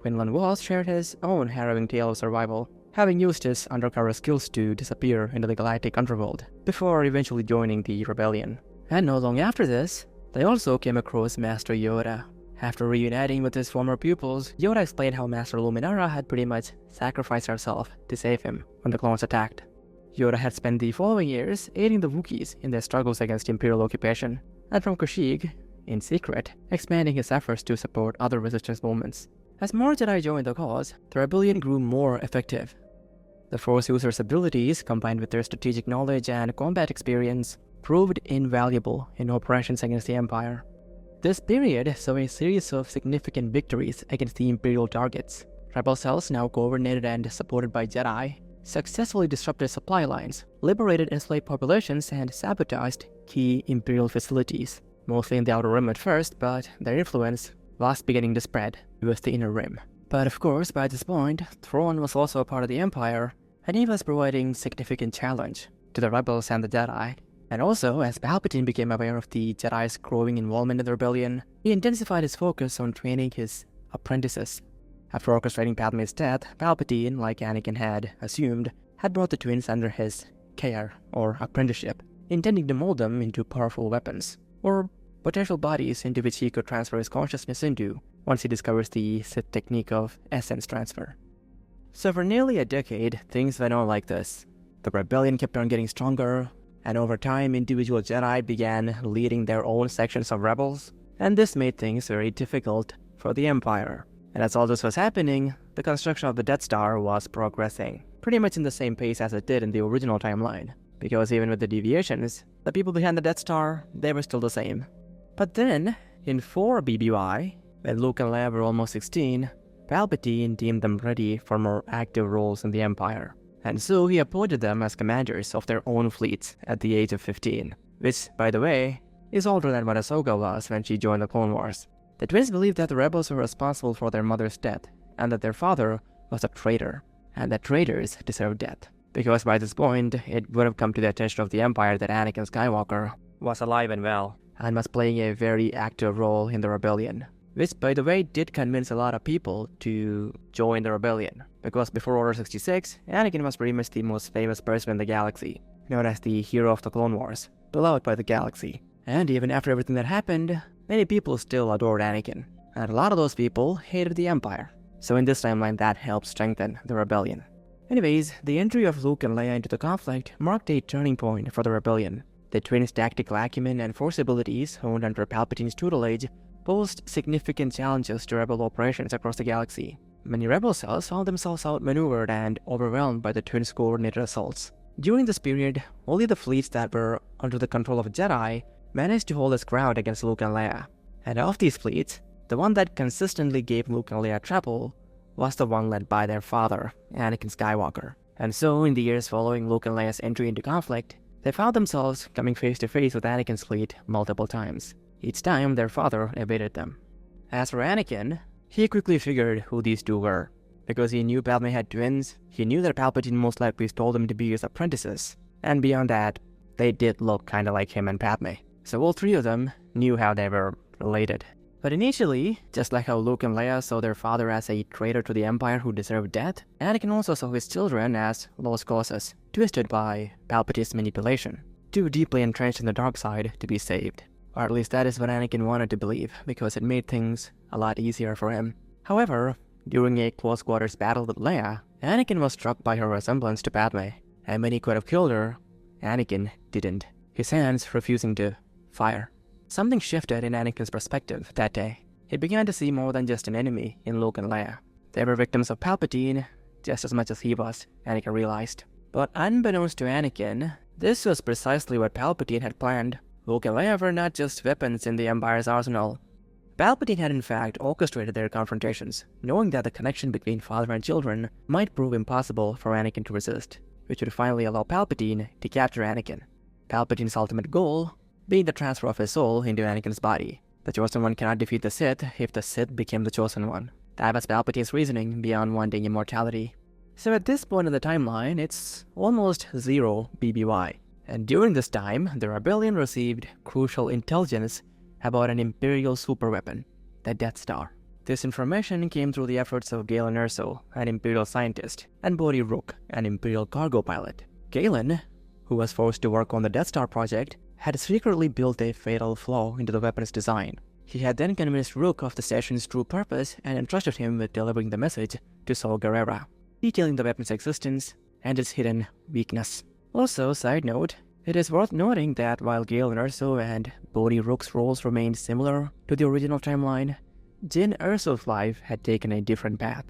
Quinlan Vos shared his own harrowing tale of survival, having used his undercover skills to disappear into the galactic underworld, before eventually joining the rebellion. And not long after this, they also came across Master Yoda. After reuniting with his former pupils, Yoda explained how Master Luminara had pretty much sacrificed herself to save him when the clones attacked. Yoda had spent the following years aiding the Wookiees in their struggles against Imperial occupation, and from Kashyyyk, in secret, expanding his efforts to support other resistance movements. As more Jedi joined the cause, the rebellion grew more effective. The Force users' abilities, combined with their strategic knowledge and combat experience, proved invaluable in operations against the Empire. This period saw a series of significant victories against the Imperial targets. Rebel cells, now coordinated and supported by Jedi, successfully disrupted supply lines, liberated enslaved populations, and sabotaged key Imperial facilities, mostly in the Outer Rim at first, but their influence was beginning to spread towards the Inner Rim. But of course, by this point, Thrawn was also a part of the Empire, and he was providing significant challenge to the Rebels and the Jedi. And also, as Palpatine became aware of the Jedi's growing involvement in the rebellion, he intensified his focus on training his apprentices. After orchestrating Padme's death, Palpatine, like Anakin had assumed, had brought the twins under his care, or apprenticeship, intending to mold them into powerful weapons, or potential bodies into which he could transfer his consciousness into once he discovers the Sith technique of essence transfer. So for nearly a decade, things went on like this. The rebellion kept on getting stronger, and over time, individual Jedi began leading their own sections of rebels, and this made things very difficult for the Empire. And as all this was happening, the construction of the Death Star was progressing, pretty much in the same pace as it did in the original timeline, because even with the deviations, the people behind the Death Star, they were still the same. But then, in 4 BBY, when Luke and Leia were almost 16, Palpatine deemed them ready for more active roles in the Empire, and so he appointed them as commanders of their own fleets at the age of 15, which, by the way, is older than what Ahsoka was when she joined the Clone Wars. The twins believed that the rebels were responsible for their mother's death, and that their father was a traitor, and that traitors deserved death. Because by this point, it would have come to the attention of the Empire that Anakin Skywalker was alive and well, and was playing a very active role in the rebellion. Which, by the way, did convince a lot of people to join the rebellion. Because before Order 66, Anakin was pretty much the most famous person in the galaxy, known as the hero of the Clone Wars, beloved by the galaxy. And even after everything that happened, many people still adored Anakin, and a lot of those people hated the Empire. So in this timeline, that helped strengthen the rebellion. Anyways, the entry of Luke and Leia into the conflict marked a turning point for the rebellion. The twins' tactical acumen and force abilities, honed under Palpatine's tutelage, posed significant challenges to rebel operations across the galaxy. Many rebel cells found themselves outmaneuvered and overwhelmed by the twins' coordinated assaults. During this period, only the fleets that were under the control of Jedi managed to hold its ground against Luke and Leia. And of these fleets, the one that consistently gave Luke and Leia trouble was the one led by their father, Anakin Skywalker. And so, in the years following Luke and Leia's entry into conflict, they found themselves coming face to face with Anakin's fleet multiple times. Each time, their father evaded them. As for Anakin, he quickly figured who these two were. Because he knew Padme had twins, he knew that Palpatine most likely stole them to be his apprentices. And beyond that, they did look kinda like him and Padme. So all three of them knew how they were related. But initially, just like how Luke and Leia saw their father as a traitor to the Empire who deserved death, Anakin also saw his children as lost causes, twisted by Palpatine's manipulation, too deeply entrenched in the dark side to be saved. Or at least that is what Anakin wanted to believe, because it made things a lot easier for him. However, during a close quarters battle with Leia, Anakin was struck by her resemblance to Padme, and when he could have killed her, Anakin didn't, his hands refusing to fire. Something shifted in Anakin's perspective that day. He began to see more than just an enemy in Luke and Leia. They were victims of Palpatine just as much as he was, Anakin realized. But unbeknownst to Anakin, this was precisely what Palpatine had planned. Luke and Leia were not just weapons in the Empire's arsenal. Palpatine had in fact orchestrated their confrontations, knowing that the connection between father and children might prove impossible for Anakin to resist, which would finally allow Palpatine to capture Anakin. Palpatine's ultimate goal being the transfer of his soul into Anakin's body. The Chosen One cannot defeat the Sith if the Sith became the Chosen One. That was Palpatine's reasoning beyond wanting immortality. So at this point in the timeline, it's almost 0 BBY. And during this time, the rebellion received crucial intelligence about an Imperial superweapon, the Death Star. This information came through the efforts of Galen Erso, an Imperial scientist, and Bodhi Rook, an Imperial cargo pilot. Galen, who was forced to work on the Death Star project, had secretly built a fatal flaw into the weapon's design. He had then convinced Rook of the station's true purpose and entrusted him with delivering the message to Saw Gerrera, detailing the weapon's existence and its hidden weakness. Also, side note, it is worth noting that while Galen Erso and Bodhi Rook's roles remained similar to the original timeline, Jyn Erso's life had taken a different path.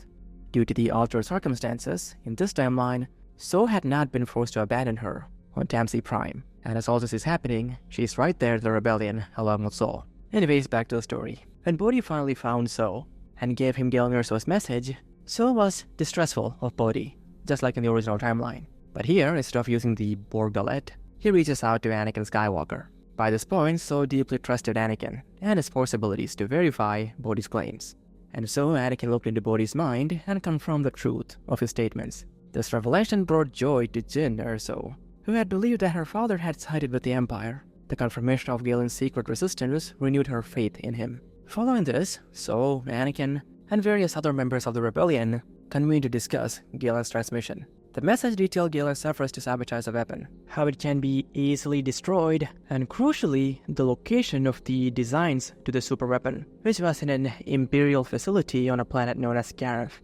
Due to the altered circumstances, in this timeline, Saw had not been forced to abandon her on Tamsi Prime, and as all this is happening, she's right there in the rebellion along with Saw. Anyways, back to the story. When Bodhi finally found So and gave him Galen Erso's message, So was distrustful of Bodhi, just like in the original timeline. But here, instead of using the Borg Dalet, he reaches out to Anakin Skywalker. By this point, So deeply trusted Anakin and his Force abilities to verify Bodhi's claims. And so Anakin looked into Bodhi's mind and confirmed the truth of his statements. This revelation brought joy to Jyn Erso, who had believed that her father had sided with the Empire. The confirmation of Galen's secret resistance renewed her faith in him. Following this, So, Anakin, and various other members of the rebellion convened to discuss Galen's transmission. The message detailed Galen's efforts to sabotage the weapon, how it can be easily destroyed, and crucially, the location of the designs to the superweapon, which was in an Imperial facility on a planet known as Scarif.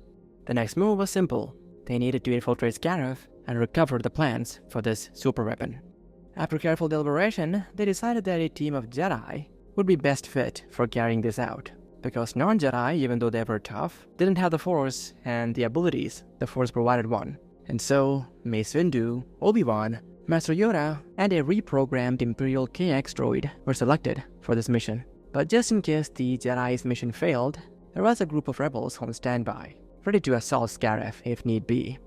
The next move was simple. They needed to infiltrate Scarif and recover the plans for this superweapon. After careful deliberation, they decided that a team of Jedi would be best fit for carrying this out, because non-Jedi, even though they were tough, didn't have the Force and the abilities the Force provided one. And so, Mace Windu, Obi-Wan, Master Yoda, and a reprogrammed Imperial KX droid were selected for this mission. But just in case the Jedi's mission failed, there was a group of rebels on standby, ready to assault Scarif if need be.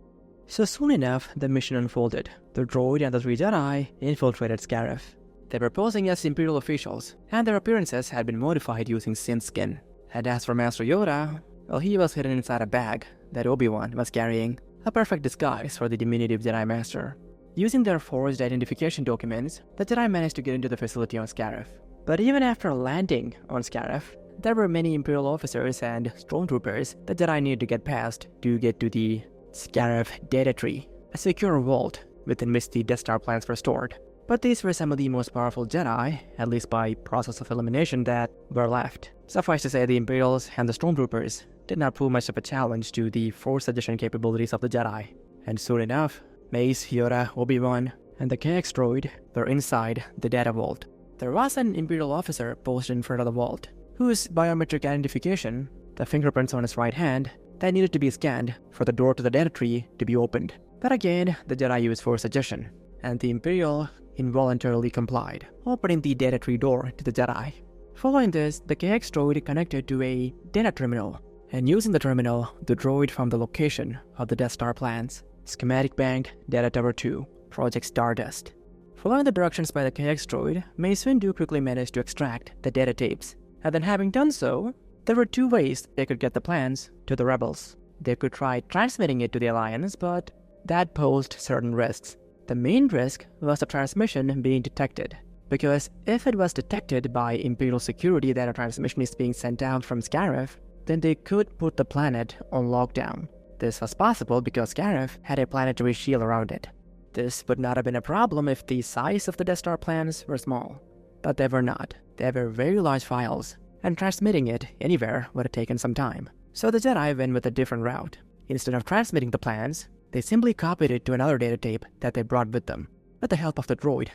So soon enough, the mission unfolded. The droid and the 3 Jedi infiltrated Scarif. They were posing as Imperial officials, and their appearances had been modified using synth skin. And as for Master Yoda, well, he was hidden inside a bag that Obi-Wan was carrying, a perfect disguise for the diminutive Jedi Master. Using their forged identification documents, the Jedi managed to get into the facility on Scarif. But even after landing on Scarif, there were many Imperial officers and stormtroopers the Jedi needed to get past to get to the Scarif data tree, a secure vault within which the Death Star plans were stored. But these were some of the most powerful Jedi, at least by process of elimination, that were left. Suffice to say, the Imperials and the stormtroopers did not prove much of a challenge to the Force suggestion capabilities of the Jedi. And soon enough, Mace, Yoda, Obi-Wan, and the KX droid were inside the data vault. There was an Imperial officer posted in front of the vault, whose biometric identification, the fingerprints on his right hand, that needed to be scanned for the door to the data tree to be opened. But again, the Jedi used Force suggestion, and the Imperial involuntarily complied, opening the data tree door to the Jedi. Following this, the KX droid connected to a data terminal, and using the terminal, the droid found the location of the Death Star plans. Schematic Bank, Data Tower 2, Project Stardust. Following the directions by the KX droid, Mace Windu quickly managed to extract the data tapes, and then having done so, there were 2 ways they could get the plans to the rebels. They could try transmitting it to the Alliance, but that posed certain risks. The main risk was the transmission being detected, because if it was detected by Imperial security that a transmission is being sent out from Scarif, then they could put the planet on lockdown. This was possible because Scarif had a planetary shield around it. This would not have been a problem if the size of the Death Star plans were small. But they were not. They were very large files, and transmitting it anywhere would have taken some time. So the Jedi went with a different route. Instead of transmitting the plans, they simply copied it to another data tape that they brought with them, with the help of the droid.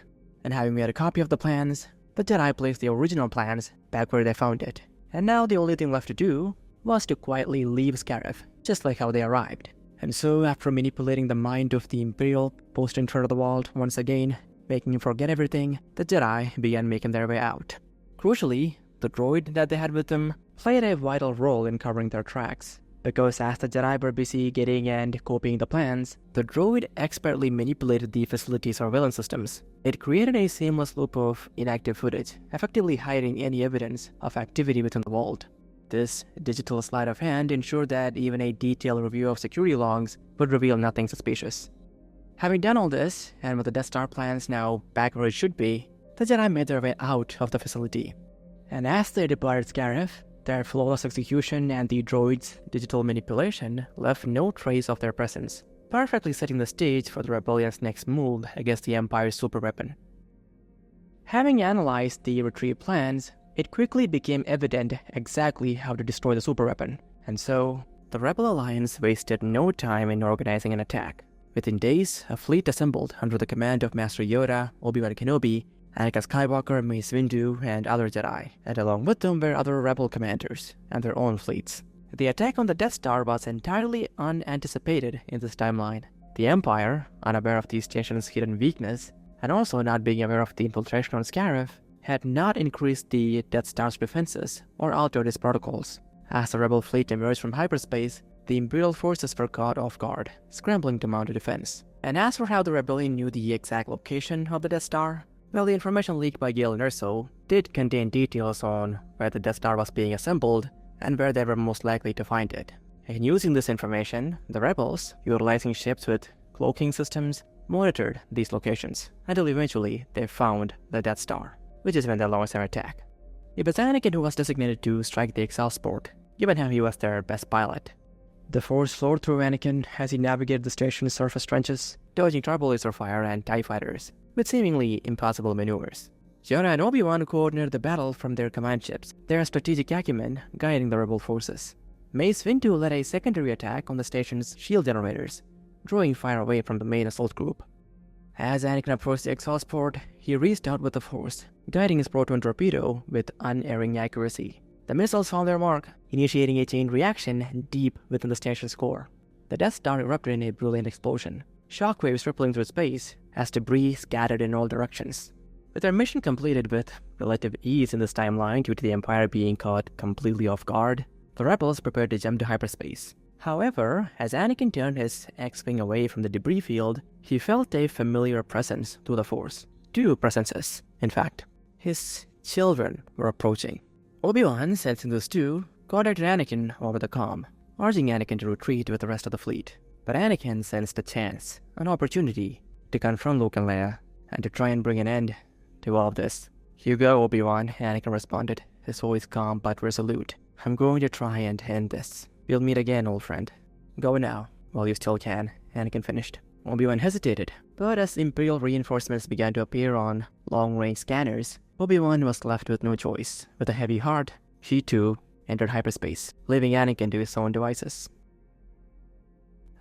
And having made a copy of the plans, the Jedi placed the original plans back where they found it. And now the only thing left to do was to quietly leave Scarif, just like how they arrived. And so, after manipulating the mind of the Imperial posted in front of the vault once again, making him forget everything, the Jedi began making their way out. Crucially, the droid that they had with them played a vital role in covering their tracks, because as the Jedi were busy getting and copying the plans, the droid expertly manipulated the facility's surveillance systems. It created a seamless loop of inactive footage, effectively hiding any evidence of activity within the vault. This digital sleight of hand ensured that even a detailed review of security logs would reveal nothing suspicious. Having done all this, and with the Death Star plans now back where it should be, the Jedi made their way out of the facility. And as they departed Scarif, their flawless execution and the droid's digital manipulation left no trace of their presence, perfectly setting the stage for the rebellion's next move against the Empire's superweapon. Having analyzed the retrieve plans, it quickly became evident exactly how to destroy the superweapon, and so, the Rebel Alliance wasted no time in organizing an attack. Within days, a fleet assembled under the command of Master Yoda, Obi-Wan Kenobi, Anakin Skywalker, Mace Windu, and other Jedi, and along with them were other Rebel commanders and their own fleets. The attack on the Death Star was entirely unanticipated in this timeline. The Empire, unaware of the station's hidden weakness, and also not being aware of the infiltration on Scarif, had not increased the Death Star's defenses or altered its protocols. As the rebel fleet emerged from hyperspace, the Imperial forces were caught off guard, scrambling to mount a defense. And as for how the rebellion knew the exact location of the Death Star, well, the information leaked by Gale and Erso did contain details on where the Death Star was being assembled and where they were most likely to find it. And using this information, the rebels, utilizing ships with cloaking systems, monitored these locations until eventually they found the Death Star, which is when they launched their attack. It was Anakin who was designated to strike the exhaust port, given how he was their best pilot. The Force flowed through Anakin as he navigated the station's surface trenches, dodging turbo laser fire and TIE fighters, with seemingly impossible maneuvers. Yoda and Obi-Wan coordinated the battle from their command ships, their strategic acumen guiding the rebel forces. Mace Windu led a secondary attack on the station's shield generators, drawing fire away from the main assault group. As Anakin approached the exhaust port, he reached out with the Force, guiding his proton torpedo with unerring accuracy. The missiles found their mark, initiating a chain reaction deep within the station's core. The Death Star erupted in a brilliant explosion, shockwaves rippling through space as debris scattered in all directions. With their mission completed with relative ease in this timeline due to the Empire being caught completely off guard, the rebels prepared to jump to hyperspace. However, as Anakin turned his X-Wing away from the debris field, he felt a familiar presence through the Force. Two presences, in fact. His children were approaching. Obi-Wan, sensing this too, contacted Anakin over the comm, urging Anakin to retreat with the rest of the fleet. But Anakin sensed a chance, an opportunity, to confront Luke and Leia, and to try and bring an end to all of this. "You go, Obi-Wan," Anakin responded, his voice calm but resolute. "I'm going to try and end this. We'll meet again, old friend. Go now, while you still can," Anakin finished. Obi-Wan hesitated, but as Imperial reinforcements began to appear on long-range scanners, Obi-Wan was left with no choice. With a heavy heart, he too entered hyperspace, leaving Anakin to his own devices.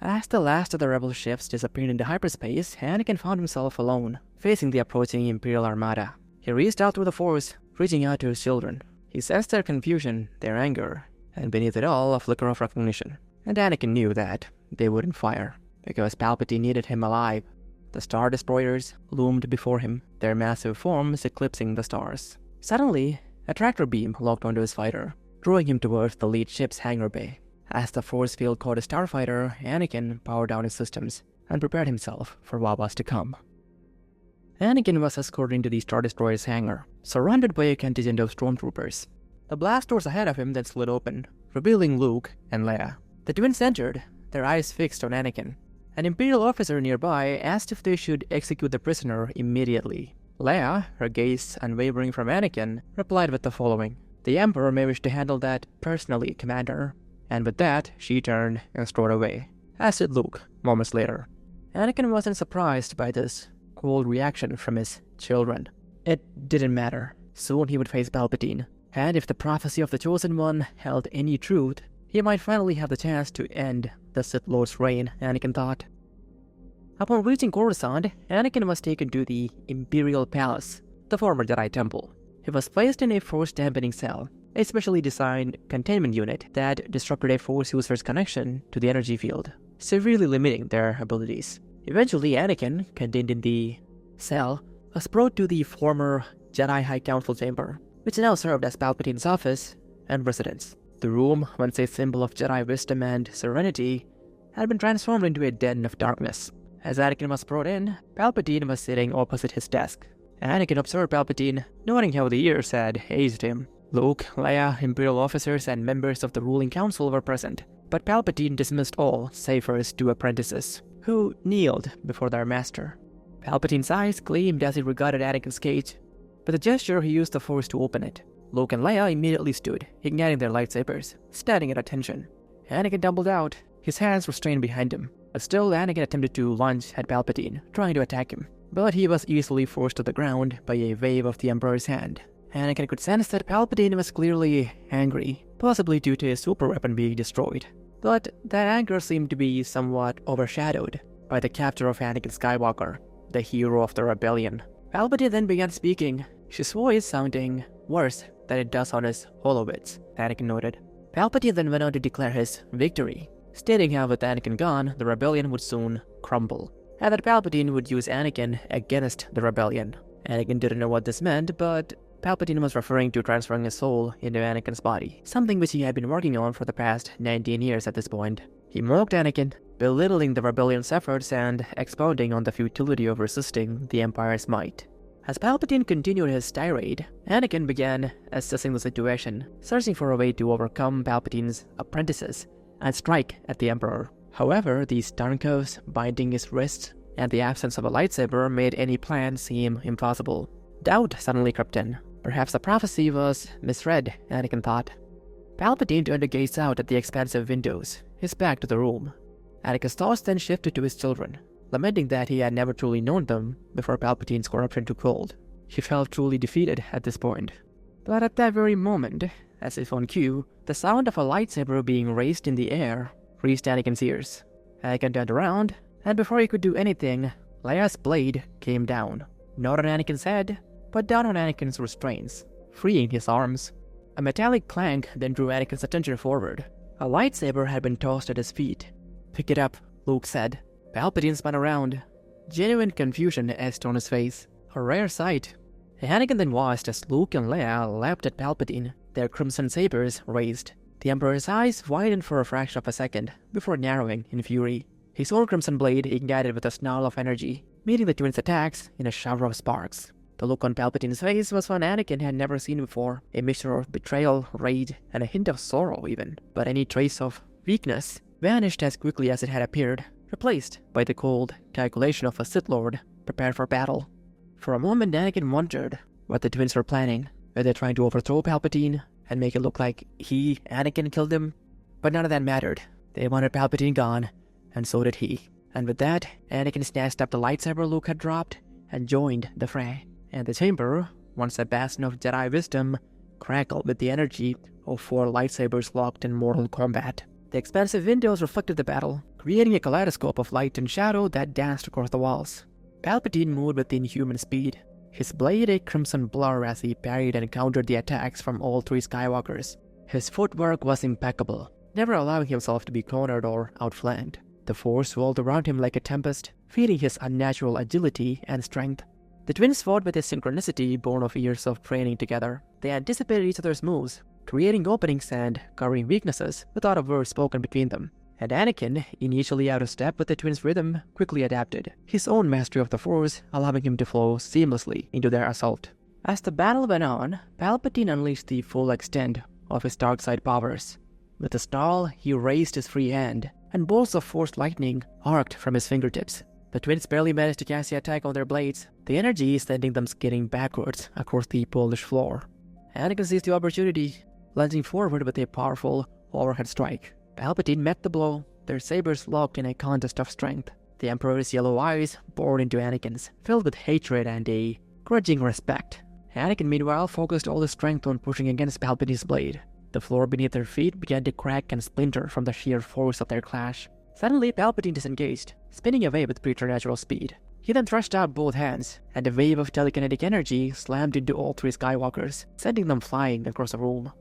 As the last of the rebel ships disappeared into hyperspace, Anakin found himself alone, facing the approaching Imperial Armada. He reached out through the Force, reaching out to his children. He sensed their confusion, their anger, and beneath it all, a flicker of recognition. And Anakin knew that they wouldn't fire, because Palpatine needed him alive. The Star Destroyers loomed before him, their massive forms eclipsing the stars. Suddenly, a tractor beam locked onto his fighter, drawing him towards the lead ship's hangar bay. As the force field caught a starfighter, Anakin powered down his systems and prepared himself for what was to come. Anakin was escorted into the Star Destroyer's hangar, surrounded by a contingent of stormtroopers. The blast doors ahead of him then slid open, revealing Luke and Leia. The twins entered, their eyes fixed on Anakin. An Imperial officer nearby asked if they should execute the prisoner immediately. Leia, her gaze unwavering from Anakin, replied with the following: "The Emperor may wish to handle that personally, Commander." And with that, she turned and strode away, as did Luke moments later. Anakin wasn't surprised by this cold reaction from his children. It didn't matter. Soon he would face Palpatine, and if the prophecy of the Chosen One held any truth, he might finally have the chance to end the Sith Lord's reign, Anakin thought. Upon reaching Coruscant, Anakin was taken to the Imperial Palace, the former Jedi Temple. He was placed in a force-dampening cell, a specially designed containment unit that disrupted a Force user's connection to the energy field, severely limiting their abilities. Eventually, Anakin, contained in the cell, was brought to the former Jedi High Council chamber, which now served as Palpatine's office and residence. The room, once a symbol of Jedi wisdom and serenity, had been transformed into a den of darkness. As Anakin was brought in, Palpatine was sitting opposite his desk. Anakin observed Palpatine, noting how the years had aged him. Luke, Leia, Imperial officers, and members of the ruling council were present, but Palpatine dismissed all save for his two apprentices, who kneeled before their master. Palpatine's eyes gleamed as he regarded Anakin's cage. With a gesture, he used the Force to open it. Luke and Leia immediately stood, igniting their lightsabers, standing at attention. Anakin doubled out, his hands restrained behind him. But still, Anakin attempted to lunge at Palpatine, trying to attack him. But he was easily forced to the ground by a wave of the Emperor's hand. Anakin could sense that Palpatine was clearly angry, possibly due to his super weapon being destroyed. But that anger seemed to be somewhat overshadowed by the capture of Anakin Skywalker, the hero of the rebellion. Palpatine then began speaking, his voice sounding worse than it does on his holowitz, Anakin noted. Palpatine then went on to declare his victory, stating how with Anakin gone, the rebellion would soon crumble, and that Palpatine would use Anakin against the rebellion. Anakin didn't know what this meant, but Palpatine was referring to transferring his soul into Anakin's body, something which he had been working on for the past 19 years at this point. He mocked Anakin, belittling the rebellion's efforts and expounding on the futility of resisting the Empire's might. As Palpatine continued his tirade, Anakin began assessing the situation, searching for a way to overcome Palpatine's apprentices and strike at the Emperor. However, the turncoats binding his wrists and the absence of a lightsaber made any plan seem impossible. Doubt suddenly crept in. Perhaps the prophecy was misread, Anakin thought. Palpatine turned to gaze out at the expansive windows, his back to the room. Anakin's thoughts then shifted to his children, lamenting that he had never truly known them before Palpatine's corruption took hold. He felt truly defeated at this point. But at that very moment, as if on cue, the sound of a lightsaber being raised in the air reached Anakin's ears. Anakin turned around, and before he could do anything, Leia's blade came down. Not on Anakin's head, but down on Anakin's restraints, freeing his arms. A metallic clank then drew Anakin's attention forward. A lightsaber had been tossed at his feet. "Pick it up," Luke said. Palpatine spun around. Genuine confusion etched on his face. A rare sight. Anakin then watched as Luke and Leia leapt at Palpatine, their crimson sabers raised. The Emperor's eyes widened for a fraction of a second, before narrowing in fury. His own crimson blade ignited with a snarl of energy, meeting the twins' attacks in a shower of sparks. The look on Palpatine's face was one Anakin had never seen before, a mixture of betrayal, rage, and a hint of sorrow even. But any trace of weakness vanished as quickly as it had appeared, replaced by the cold calculation of a Sith Lord prepared for battle. For a moment, Anakin wondered what the twins were planning. Were they trying to overthrow Palpatine and make it look like he, Anakin, killed him? But none of that mattered. They wanted Palpatine gone, and so did he. And with that, Anakin snatched up the lightsaber Luke had dropped and joined the fray. And the chamber, once a bastion of Jedi wisdom, crackled with the energy of 4 lightsabers locked in mortal combat. The expansive windows reflected the battle, creating a kaleidoscope of light and shadow that danced across the walls. Palpatine moved with inhuman speed, his blade a crimson blur as he parried and countered the attacks from all 3 Skywalkers. His footwork was impeccable, never allowing himself to be cornered or outflanked. The Force swirled around him like a tempest, feeding his unnatural agility and strength. The twins fought with a synchronicity born of years of training together. They anticipated each other's moves, creating openings and covering weaknesses without a word spoken between them. And Anakin, initially out of step with the twins' rhythm, quickly adapted, his own mastery of the Force allowing him to flow seamlessly into their assault. As the battle went on, Palpatine unleashed the full extent of his dark side powers. With a snarl, he raised his free hand, and bolts of Force lightning arced from his fingertips. The twins barely managed to cast the attack on their blades, the energy sending them skidding backwards across the polished floor. Anakin seized the opportunity, lunging forward with a powerful overhead strike. Palpatine met the blow, their sabers locked in a contest of strength. The Emperor's yellow eyes bored into Anakin's, filled with hatred and a grudging respect. Anakin meanwhile focused all his strength on pushing against Palpatine's blade. The floor beneath their feet began to crack and splinter from the sheer force of their clash. Suddenly, Palpatine disengaged, spinning away with preternatural speed. He then thrust out both hands, and a wave of telekinetic energy slammed into all 3 Skywalkers, sending them flying across the room.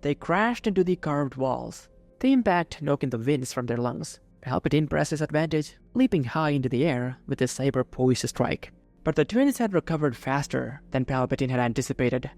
They crashed into the carved walls, the impact knocking the winds from their lungs. Palpatine pressed his advantage, leaping high into the air with his saber poised to strike. But the twins had recovered faster than Palpatine had anticipated.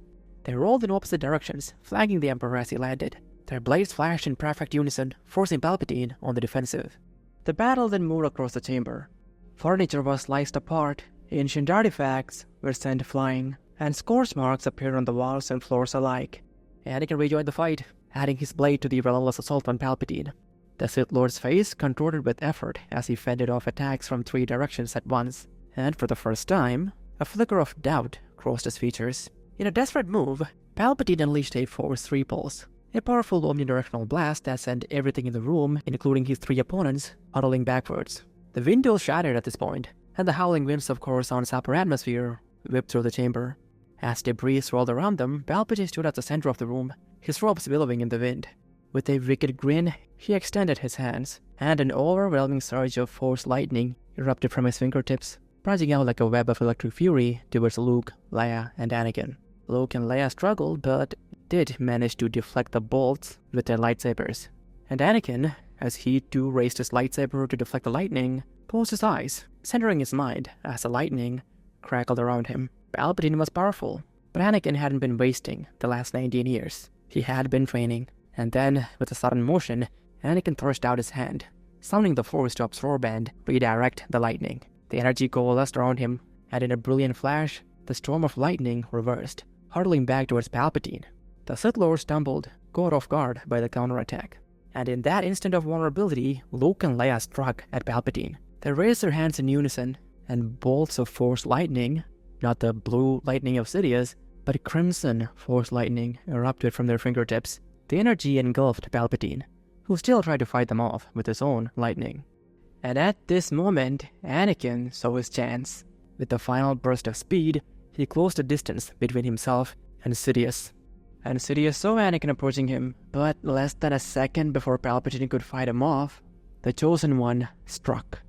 They rolled in opposite directions, flanking the Emperor as he landed. Their blades flashed in perfect unison, forcing Palpatine on the defensive. The battle then moved across the chamber. Furniture was sliced apart, ancient artifacts were sent flying, and scorch marks appeared on the walls and floors alike. Anakin rejoined the fight, adding his blade to the relentless assault on Palpatine. The Sith Lord's face contorted with effort as he fended off attacks from 3 directions at once, and for the first time, a flicker of doubt crossed his features. In a desperate move, Palpatine unleashed a Force Repulse, a powerful omnidirectional blast that sent everything in the room, including his 3 opponents, hurtling backwards. The windows shattered at this point, and the howling winds of Coruscant's upper atmosphere whipped through the chamber. As debris swirled around them, Palpatine stood at the center of the room, his robes billowing in the wind. With a wicked grin, he extended his hands, and an overwhelming surge of Force lightning erupted from his fingertips, branching out like a web of electric fury towards Luke, Leia, and Anakin. Luke and Leia struggled, but did manage to deflect the bolts with their lightsabers. And Anakin, as he too raised his lightsaber to deflect the lightning, closed his eyes, centering his mind as the lightning crackled around him. Palpatine was powerful, But Anakin hadn't been wasting the last 19 years. He had been training. And then, with a sudden motion, Anakin thrust out his hand, summoning the Force to absorb and redirect the lightning. The energy coalesced around him, and in a brilliant flash, the storm of lightning reversed, hurtling back towards Palpatine. The Sith Lord stumbled, caught off guard by the counterattack. And in that instant of vulnerability, Luke and Leia struck at Palpatine. They raised their hands in unison, and bolts of Force lightning, not the blue lightning of Sidious, but crimson Force lightning erupted from their fingertips. The energy engulfed Palpatine, who still tried to fight them off with his own lightning. And at this moment, Anakin saw his chance. With the final burst of speed, he closed the distance between himself and Sidious. And Sidious saw Anakin approaching him, but less than a second before Palpatine could fight him off, the Chosen One struck.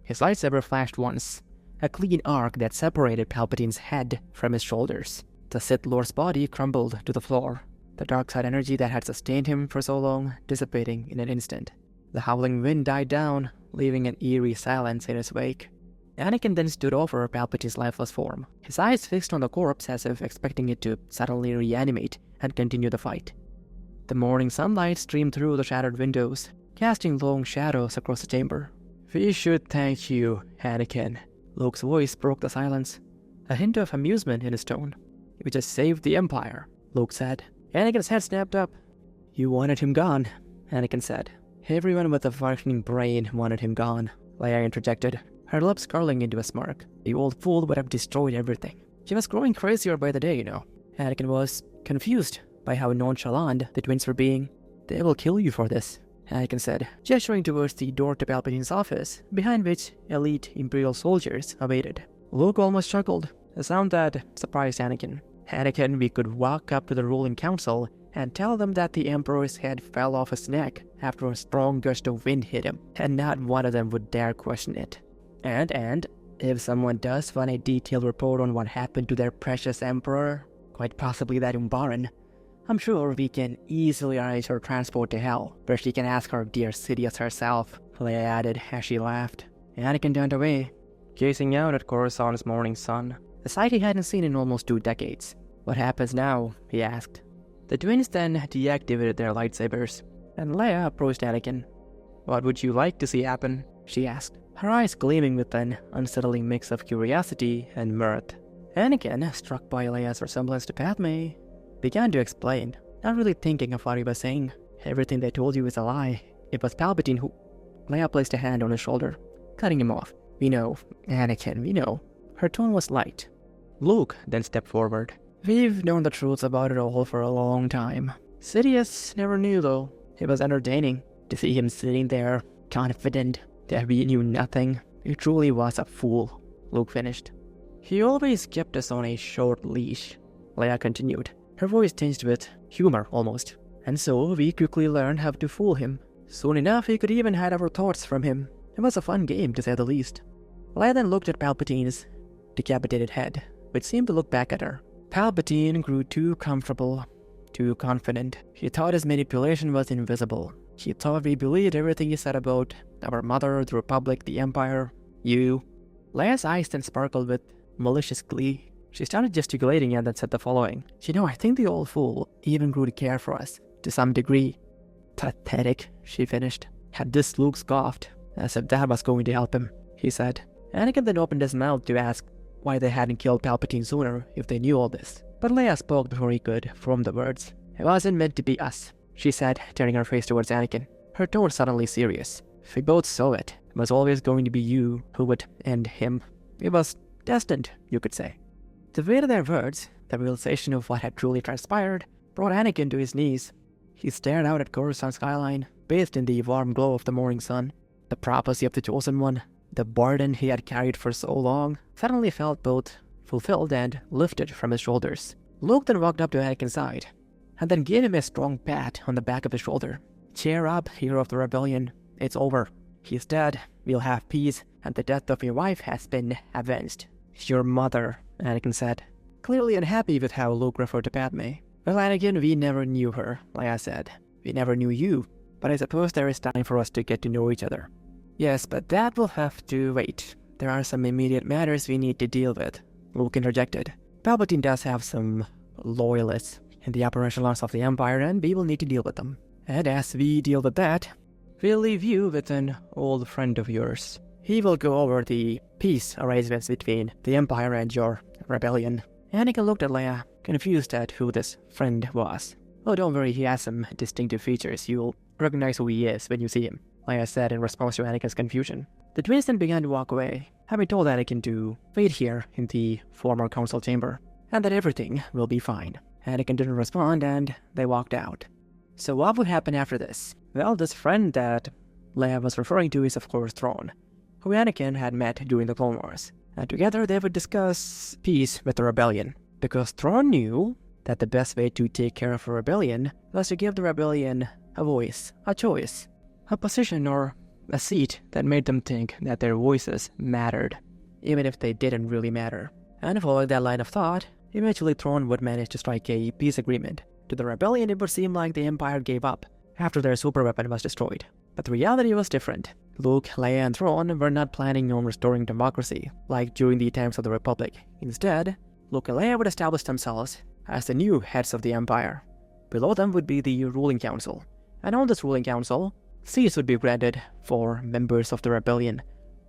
His lightsaber flashed once, a clean arc that separated Palpatine's head from his shoulders. The Sith Lord's body crumbled to the floor, the dark side energy that had sustained him for so long dissipating in an instant. The howling wind died down, leaving an eerie silence in its wake. Anakin then stood over Palpatine's lifeless form, his eyes fixed on the corpse as if expecting it to suddenly reanimate and continue the fight. The morning sunlight streamed through the shattered windows, casting long shadows across the chamber. "We should thank you, Anakin." Luke's voice broke the silence, a hint of amusement in his tone. "You just saved the Empire," Luke said. Anakin's head snapped up. "You wanted him gone," Anakin said. "Everyone with a functioning brain wanted him gone," Leia interjected, her lips curling into a smirk. "The old fool would have destroyed everything." She was growing crazier by the day, you know. Anakin was confused by how nonchalant the twins were being. "They will kill you for this," Anakin said, gesturing towards the door to Palpatine's office, behind which elite Imperial soldiers awaited. Luke almost chuckled, a sound that surprised Anakin. "Anakin, we could walk up to the ruling council and tell them that the Emperor's head fell off his neck after a strong gust of wind hit him, and not one of them would dare question it. And if someone does want a detailed report on what happened to their precious Emperor, quite possibly that Umbaran, I'm sure we can easily arrange her transport to Hell, where she can ask her dear Sidious herself," Leia added as she laughed. Anakin turned away, gazing out at Coruscant's morning sun, a sight he hadn't seen in almost 2 decades. "What happens now?" he asked. The twins then deactivated their lightsabers, and Leia approached Anakin. "What would you like to see happen?" she asked, her eyes gleaming with an unsettling mix of curiosity and mirth. Anakin, struck by Leia's resemblance to Padme, began to explain, not really thinking of what he was saying. "Everything they told you is a lie. It was Palpatine who..." Leia placed a hand on his shoulder, cutting him off. "We know, Anakin, we know." Her tone was light. Luke then stepped forward. "We've known the truth about it all for a long time. Sidious never knew, though. It was entertaining to see him sitting there, confident that we knew nothing. He truly was a fool," Luke finished. "He always kept us on a short leash," Leia continued, her voice tinged with humor almost. "And so we quickly learned how to fool him. Soon enough, we could even hide our thoughts from him. It was a fun game, to say the least." Leia then looked at Palpatine's decapitated head, which seemed to look back at her. Palpatine grew too comfortable, too confident. He thought his manipulation was invisible. He thought we believed everything he said about our mother, the Republic, the Empire, you. Leia's eyes then sparkled with malicious glee. She started gesticulating and then said the following. "You know, I think the old fool even grew to care for us, to some degree." "Pathetic," she finished. At this, Luke scoffed, as if that was going to help him, he said. Anakin then opened his mouth to ask why they hadn't killed Palpatine sooner if they knew all this. But Leia spoke before he could form the words. "It wasn't meant to be us," she said, turning her face towards Anakin, her tone suddenly serious. "We both saw it. It was always going to be you who would end him. It was destined, you could say." The weight of their words, the realization of what had truly transpired, brought Anakin to his knees. He stared out at Coruscant's skyline, bathed in the warm glow of the morning sun. The prophecy of the Chosen One, the burden he had carried for so long, suddenly felt both fulfilled and lifted from his shoulders. Luke then walked up to Anakin's side, and then gave him a strong pat on the back of his shoulder. "Cheer up, hero of the rebellion. It's over. He's dead, we'll have peace, and the death of your wife has been avenged." "Your mother," Anakin said, clearly unhappy with how Luke referred to Padme. "Well, Anakin, we never knew her," Leia said. "We never knew you, but I suppose there is time for us to get to know each other." "Yes, but that will have to wait. There are some immediate matters we need to deal with," Luke interjected. Palpatine does have some loyalists in the upper echelons of the Empire, and we will need to deal with them. And as we deal with that, we'll leave you with an old friend of yours. He will go over the peace arrangements between the Empire and your rebellion. Anakin looked at Leia, confused at who this friend was. Oh, don't worry, he has some distinctive features. You'll recognize who he is when you see him, Leia said in response to Anakin's confusion. The twins then began to walk away, having told Anakin to wait here in the former council chamber, and that everything will be fine. Anakin didn't respond, and they walked out. So what would happen after this? Well, this friend that Leia was referring to is of course Thrawn, who Anakin had met during the Clone Wars, and together they would discuss peace with the rebellion, because Thrawn knew that the best way to take care of a rebellion was to give the rebellion a voice, a choice, a position or a seat that made them think that their voices mattered, even if they didn't really matter. And following that line of thought, eventually Thrawn would manage to strike a peace agreement. To the rebellion, it would seem like the Empire gave up after their superweapon was destroyed. But the reality was different. Luke, Leia, and Thrawn were not planning on restoring democracy, like during the times of the Republic. Instead, Luke and Leia would establish themselves as the new heads of the Empire. Below them would be the ruling council, and on this ruling council, seats would be granted for members of the rebellion,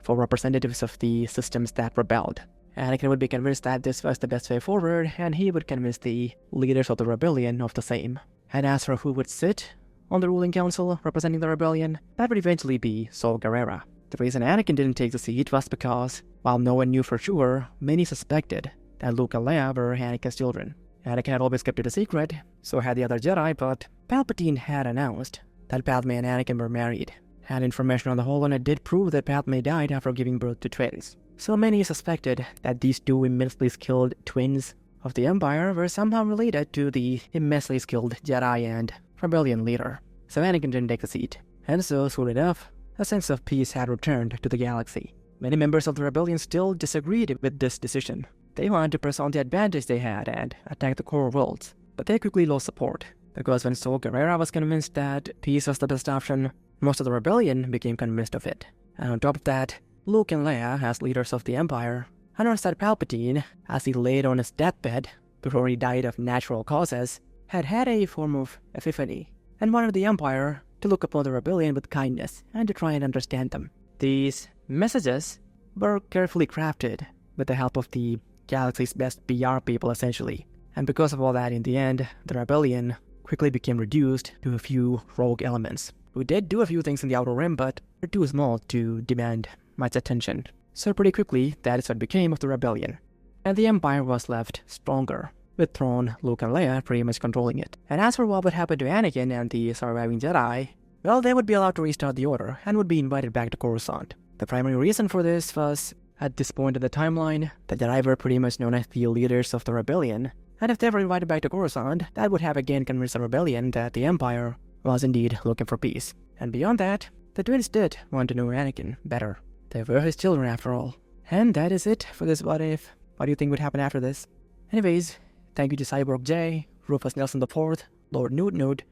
for representatives of the systems that rebelled. Anakin would be convinced that this was the best way forward, and he would convince the leaders of the rebellion of the same. And as for who would sit on the ruling council representing the rebellion, that would eventually be Saw Gerrera. The reason Anakin didn't take the seat was because, while no one knew for sure, many suspected that Luke and Leia were Anakin's children. Anakin had always kept it a secret, so had the other Jedi, but Palpatine had announced that Padme and Anakin were married, and information on the holonet did prove that Padme died after giving birth to twins. So many suspected that these two immensely skilled twins of the Empire were somehow related to the immensely skilled Jedi and rebellion leader. So Anakin didn't take the seat, and so soon enough, a sense of peace had returned to the galaxy. Many members of the rebellion still disagreed with this decision. They wanted to press on the advantage they had and attack the core worlds, but they quickly lost support, because when Saw Gerrera was convinced that peace was the best option, most of the rebellion became convinced of it. And on top of that, Luke and Leia, as leaders of the Empire, announced that Palpatine, as he laid on his deathbed before he died of natural causes, had had a form of epiphany, and wanted the Empire to look upon the rebellion with kindness and to try and understand them. These messages were carefully crafted with the help of the galaxy's best PR people, essentially. And because of all that, in the end, the rebellion quickly became reduced to a few rogue elements, who did do a few things in the Outer Rim, but were too small to demand much attention. So pretty quickly, that is what became of the rebellion. And the Empire was left stronger, with Thrawn, Luke, and Leia pretty much controlling it. And as for what would happen to Anakin and the surviving Jedi, well, they would be allowed to restart the Order, and would be invited back to Coruscant. The primary reason for this was, at this point in the timeline, the Jedi were pretty much known as the leaders of the rebellion, and if they were invited back to Coruscant, that would have again convinced the rebellion that the Empire was indeed looking for peace. And beyond that, the twins did want to know Anakin better. They were his children after all. And that is it for this What If. What do you think would happen after this? Anyways, thank you to Cyborg J, Rufus Nelson IV, Lord Newt,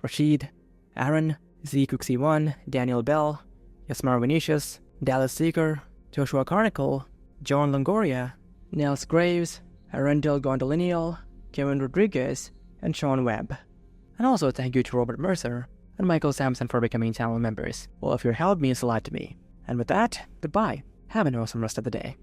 Rashid, Aaron, ZQC1, Daniel Bell, Yasmar Vinicius, Dallas Seeker, Joshua Carnicle, John Longoria, Nels Graves, Arundel Gondolinial, Kevin Rodriguez, and Sean Webb. And also thank you to Robert Mercer and Michael Sampson for becoming channel members. All of your help means a lot to me. And with that, goodbye. Have an awesome rest of the day.